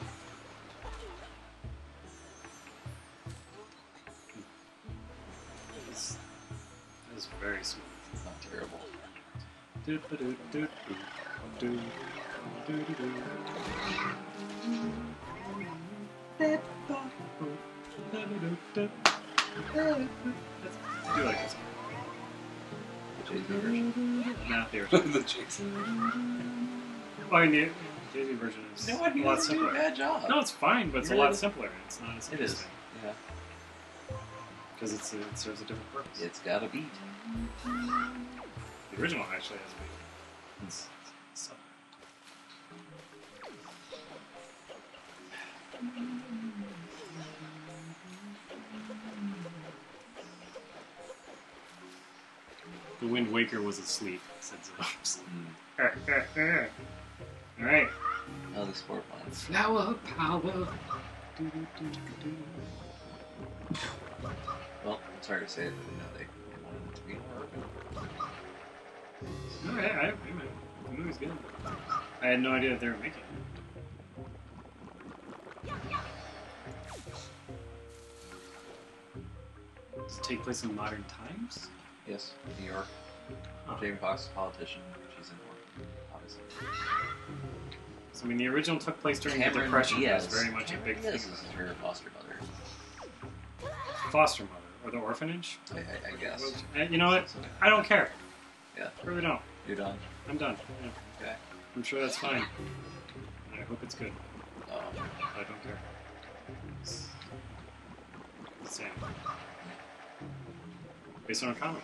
That was very smooth. It's not terrible. I do like this one. The Jay-Z version. Not the original. The Jason. Oh, I mean, the Jay-Z version is You know what? a You lot didn't do simpler. a bad job. No, it's fine, but it's a Really? lot simpler. It's not as It is. interesting. Yeah. Because it serves a different purpose. It's got a beat. The original actually has a beat. It's subtle. The Wind Waker was asleep, said Zobes. Alright. Oh, the sport plans. Flower power. Well, it's hard to say that they wanted it to be more open. Alright, the movie's good. I had no idea that they were making it. Does it take place in modern times? Yes, New York. Jamie Foxx is a politician. She's in one, obviously. So, I mean, the original took place during the Cameron Depression. Diaz. It was very much a big Diaz thing. is her foster mother. Foster mother, or the orphanage. I guess. You know what? I don't care. Yeah. I really don't. You're done? I'm done. Yeah. Okay. I'm sure that's fine. I hope it's good. Oh. I don't care. It's Sam. Based on a comic.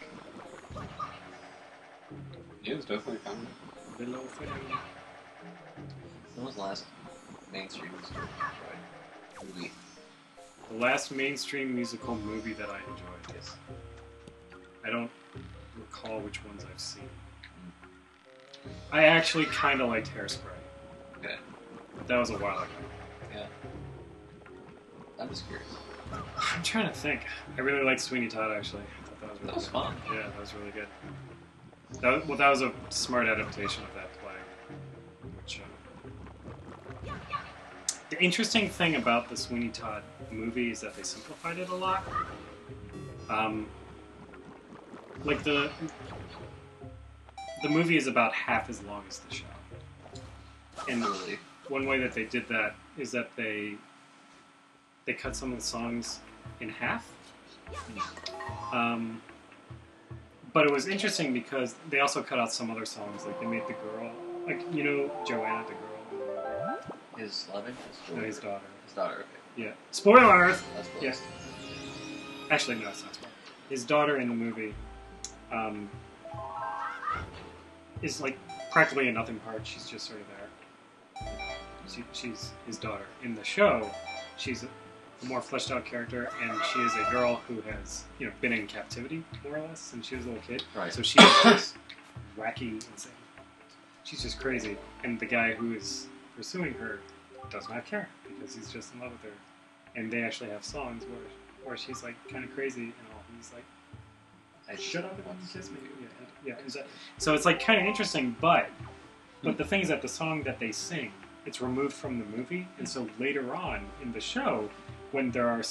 Yeah, it's definitely coming. Below thing. When was the last mainstream movie? The last mainstream musical movie that I enjoyed. Yes. I don't recall which ones I've seen. I actually kind of liked Hairspray. Okay. But that was a while ago. Yeah. I'm just curious. I'm trying to think. I really liked Sweeney Todd, actually. I thought that was really That was good. fun. Yeah, that was really good. That was a smart adaptation of that play. Which, the interesting thing about the Sweeney Todd movie is that they simplified it a lot. Like the movie is about half as long as the show. And Really? one way that they did that is that they cut some of the songs in half. But it was interesting because they also cut out some other songs. Like they made the girl, like you know Joanna, the girl, His loving? no, his daughter. His daughter, okay. Yeah, spoiler. That's close. Yes. Actually, no, it's not spoiler. His daughter in the movie is like practically a nothing part. She's just sort of there. She's his daughter. In the show, she's a more fleshed out character, and she is a girl who has, been in captivity more or less since she was a little kid. Right. So she's just wacky, insane. She's just crazy, and the guy who is pursuing her does not care because he's just in love with her. And they actually have songs where she's like kind of crazy, and all he's like, "Shut up and kiss me." Yeah. So it's like kind of interesting, but the thing is that the song that they sing, it's removed from the movie, and so later on in the show, when that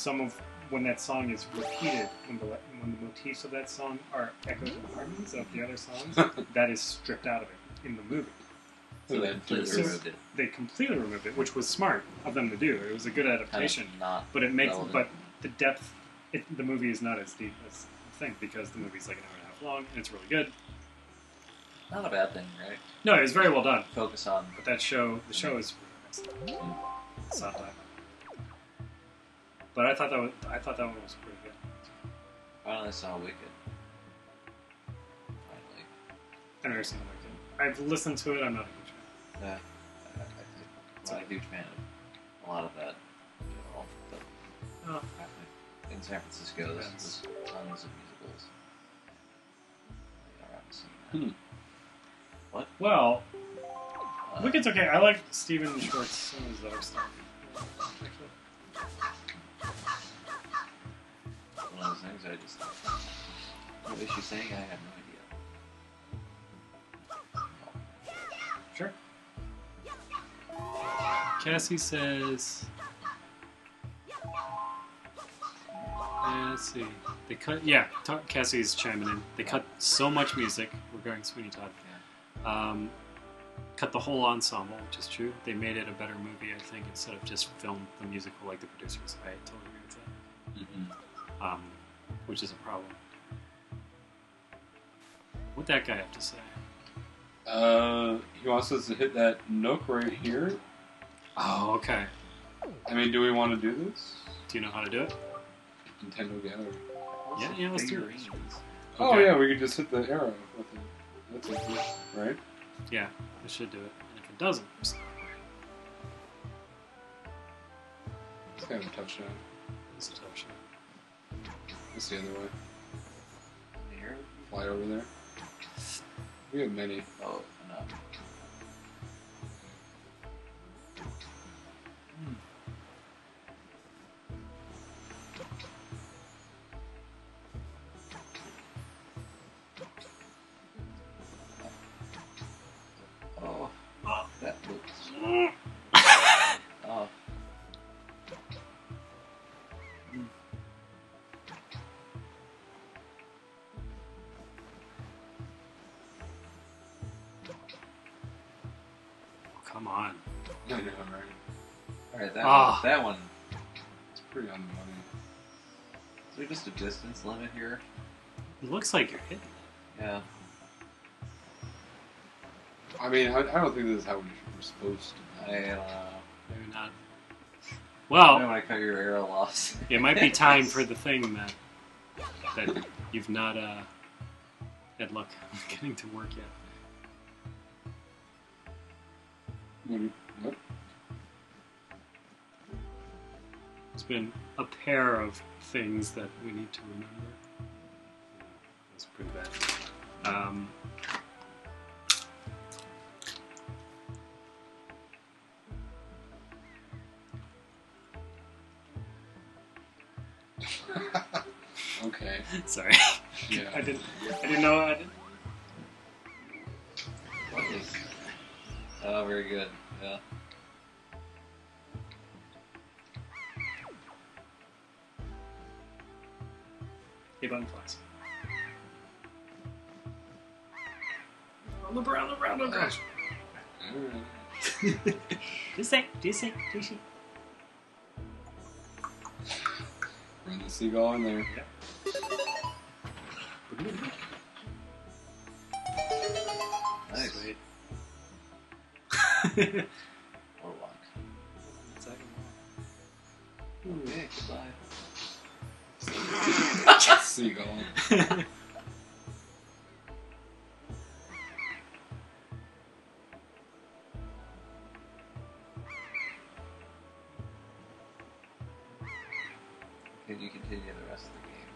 song is repeated, when the motifs of that song are echoes and harmonies of the other songs, that is stripped out of it in the movie. So they completely removed it. They completely removed it, which was smart of them to do. It was a good adaptation, Not but it makes relevant. but the depth. The movie is not as deep as the thing because the movie's like an hour and a half long and it's really good. Not a bad thing, right? No, it was very well done. Focus on... But the show is really excellent. It's not that. But I thought that one was pretty good. Finally saw Wicked. Finally. I've never seen Wicked. I've listened to it. I'm not a huge fan. Yeah. I'm not a huge fan of a lot of that in general. But Oh, in San Francisco, there's tons of musicals sequels. I haven't seen that. Well, Uh, look, it's okay. I like Steven Schwartz's some of his other stuff. Actually. one of those things I just. What is she saying? I have no idea. Sure. Cassie says. Let's see. They cut. Yeah, Cassie's chiming in. They cut so much music regarding Sweeney Todd. Cut the whole ensemble, which is true. They made it a better movie, I think, instead of just film the musical like the producers. I totally agree with that. Which is a problem. What'd that guy have to say? He wants us to hit that nook right here. Oh, okay. I mean, do we want to do this? Do you know how to do it? Nintendo Gallery. Yeah, let's do it. Oh Okay. yeah, we could just hit the arrow with it. That's it, right? Yeah, I should do it. And if it doesn't, It's kind of a touchdown. it's a tough shot. It's the other way. Here? Fly over there. We have many. Oh, no. Oh, that looks. Oh. Come on. I know, right? Alright, Ah. that one. It's pretty on the money. Is there just a distance limit here? It looks like you're hitting it. Yeah. I mean, I don't think this is how we're supposed to. I don't know. Maybe not. I Well, don't want to cut your arrow loss. it might be time for the thing that you've not had luck getting to work yet. What? It's been a pair of things that we need to remember. That's pretty bad. Okay. Sorry. Yeah. I didn't know. I didn't. What is... Oh, very good. Yeah. Hey, button flies. Round. Alright. Just say. Run the seagull in there. Nice. Sweet. Or luck. Second Okay, goodbye. Seagull. one. Can you continue the rest of the game?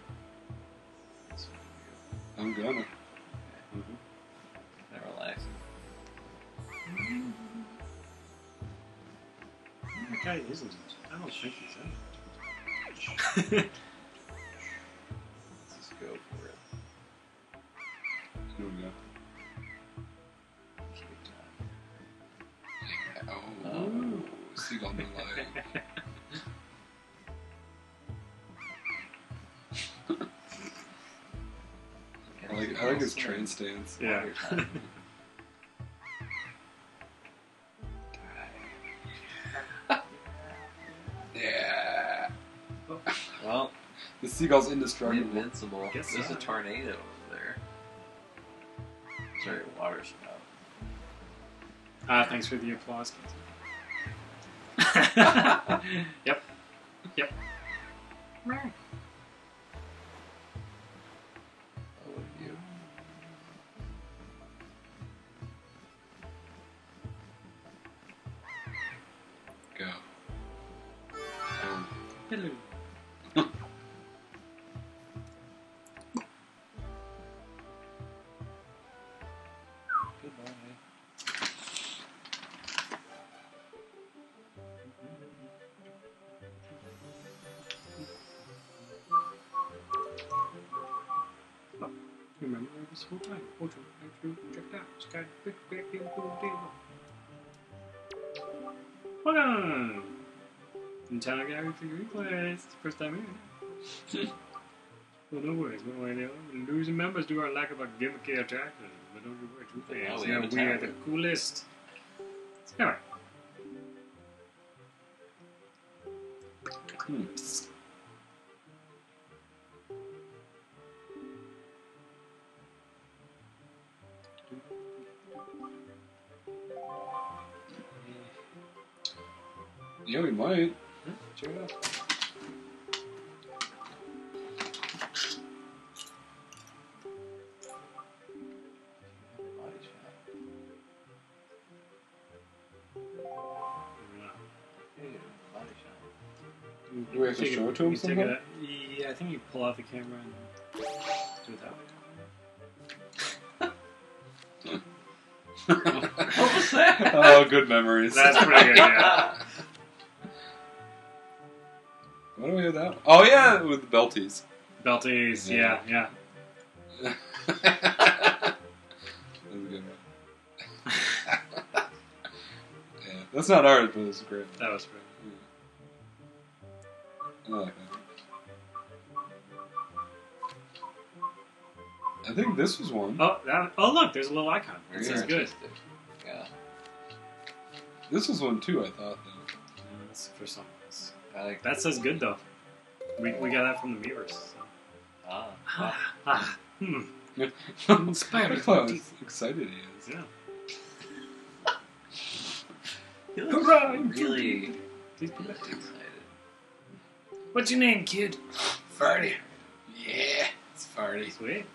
That's I'm gonna. kind of relaxing. That guy isn't. I don't think he's in it. Let's just go for it. Here we go. Take time. Oh. Seagull no light. I like his train stance. Yeah. Yeah. Well, The seagull's indestructible. invincible. Guess There's so. a tornado over there. Sorry, a water spout. Thanks for the applause. Yep. Oh, would you? Go. remember this whole time. Hold on, actually, check that. It's got a big, big, big, big, Hold on! In town gallery for your replays. First time here. Well, no worries. What do I know? Losing members due to our lack of a gimmicky attraction. But don't you worry, too Now fast. we have a We are the town. coolest. Anyway. Yeah, we might. Check it out. Body shot. Hey, body shot. Do we have to show it to him you take somehow? Yeah, I think you pull out the camera and do it that way. What was that? Oh, good memories. That's pretty good, yeah. What do we have that? Oh, yeah, with the belties. Belties, yeah. That was a good one. Yeah, that's not ours, but it's great. That was great. I like that. I think this was one. Oh, look, there's a little icon. This Very is good. artistic. Yeah. This was one too, I thought, though. That's for something else. I like That says good, though. We got that from the viewers. So. wow. Inspired. Look how excited he is. Yeah. He looks Hurrah! really Please be back. excited. What's your name, kid? Farty. Yeah, it's Farty. Sweet.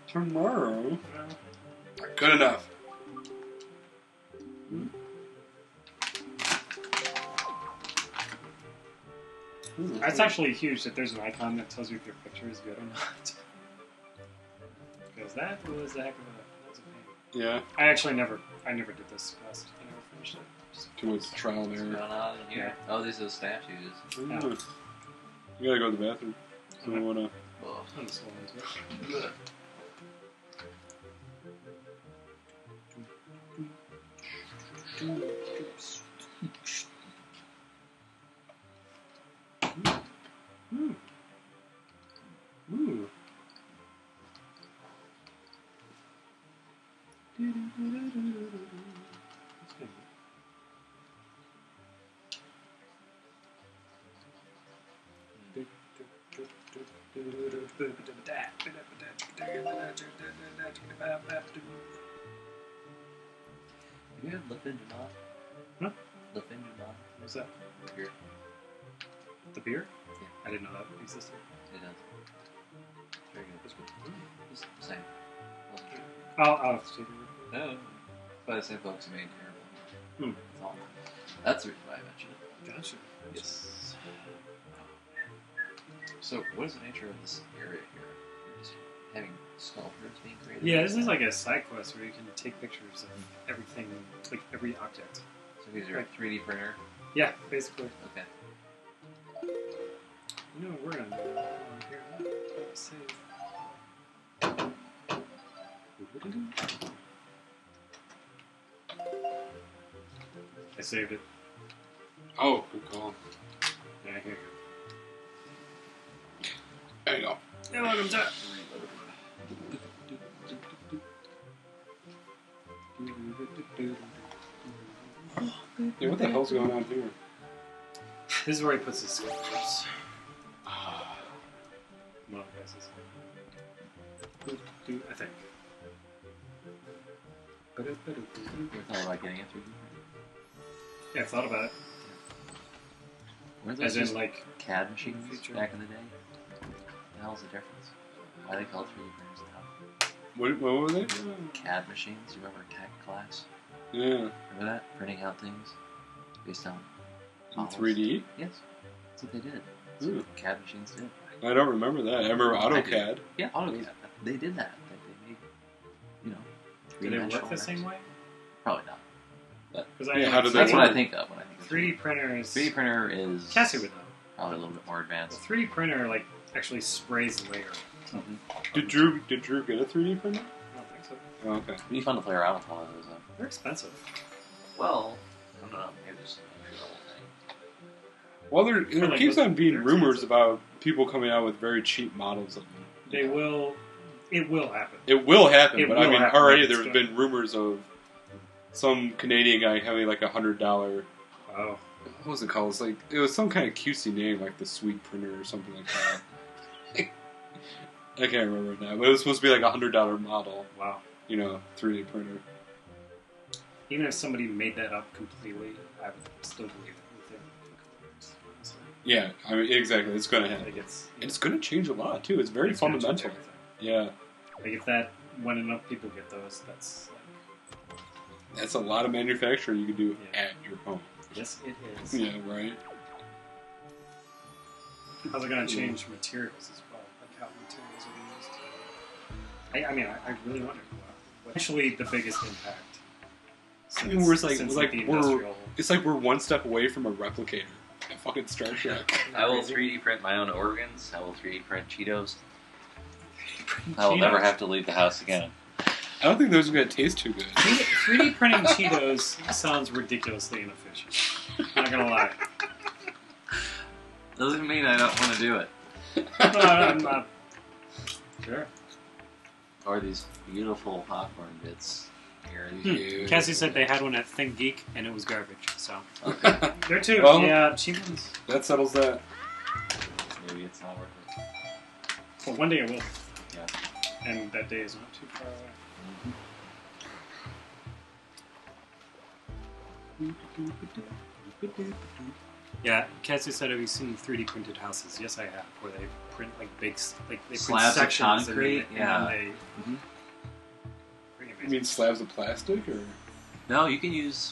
Tomorrow. Not good enough. That's actually huge that there's an icon that tells you if your picture is good or not. Because that was a heck of a pain. Yeah, I never did this quest. I never finished it. Just too much trial and What's error. going on in here? Oh, these are the statues. You gotta go to the bathroom. I don't wanna. Oh. on this one. Ooh. That's good. You have Lettin or not? Huh? Lettin or not? What's that? Here. The beer? Yeah. I didn't know that existed. It does. It's very good. That's good. It's the same. Wasn't sure. I'll have to take it. No. By the same folks who made Terrible. Hmm. That's all. That's the reason why I mentioned it. Gotcha. Yes. So, what is the nature of this area here? We're just having sculptures being created? Yeah, this is like a side quest where you can take pictures of everything, like every object. So these are a 3D printer? Yeah, basically. Okay. You know what we're gonna do here? Let's save. I saved it. Oh, good call. Yeah, here There you go. you go. You're welcome, sir. Yeah, what the hell's going on here? This is where he puts his sculptures. Well, I guess it's... I think. You ever thought about getting a 3D printer? Yeah, I've thought about it. Weren't As those in, just like, CAD machines future. back in the day? What the hell's the difference? Why they call 3D printers now? What were they? CAD machines? You remember tech class? Yeah. Remember that? Printing out things based on In models? 3D? Yes. That's what they did. That's what CAD machines did. I don't remember that. I remember AutoCAD. Yeah, AutoCAD. They did that. They made, you know, Do they work the three-dimensional same way? Probably not. Because Yeah, how do they That's what work? I think of when I think of 3D printers... 3D printer is Cassie would know. probably a little bit more The advanced. 3D printer like actually sprays layer. Did Drew get a 3D printer? I don't think so. Oh, okay. It'd be fun to play around with one of those. They're expensive. Well, I don't know. Maybe just an entry-level thing. Well, there like, keeps look, on being they're rumors expensive. about people coming out with very cheap models of them. They will. It will happen. It will happen, It but will I mean, happen. already It's there's gonna- been rumors of some Canadian guy having like $100. Oh, What was it called? It's like it was some kind of cutesy name, like the Sweet Printer or something like that. I can't remember it now, but it was supposed to be like $100 model. wow. 3D printer. Even if somebody made that up completely, I would still believe it within a couple of years. So, Yeah, I mean exactly. It's gonna like happen, it's and it's gonna change a lot too. It's very it's gonna change fundamental. everything. Yeah, Like if that when enough people get those, that's like that's a lot of manufacturing you can do Yeah. at your home. yes, it is. Yeah, right. How's it going to change materials as well? Like how materials are used? I mean, I really wonder. What actually the biggest impact? I mean, we're like, since like the we're industrial. it's like we're one step away from a replicator. A fucking Star Trek. I will 3D print my own organs. I will 3D print Cheetos. I will never have to leave the house again. I don't think those are gonna taste too good. 3D printing Cheetos sounds ridiculously inefficient. Not gonna lie. Doesn't mean I don't want to do it. No, I'm not. Sure. Or these beautiful popcorn bits. Here, Yeah. Cassie said they had one at Think Geek and it was garbage. So Okay, there too. Well- Yeah, cheap ones. That settles that. maybe it's not worth it. Well, one day it will. Yeah. And that day is not too far away. Yeah, Cassie said, "Have you seen 3D printed houses?" Yes, I have. Where they print like big, like they print Slabs of sections concrete, and yeah. then they. Mhm. Pretty You amazing. mean slabs of plastic or? No, you can use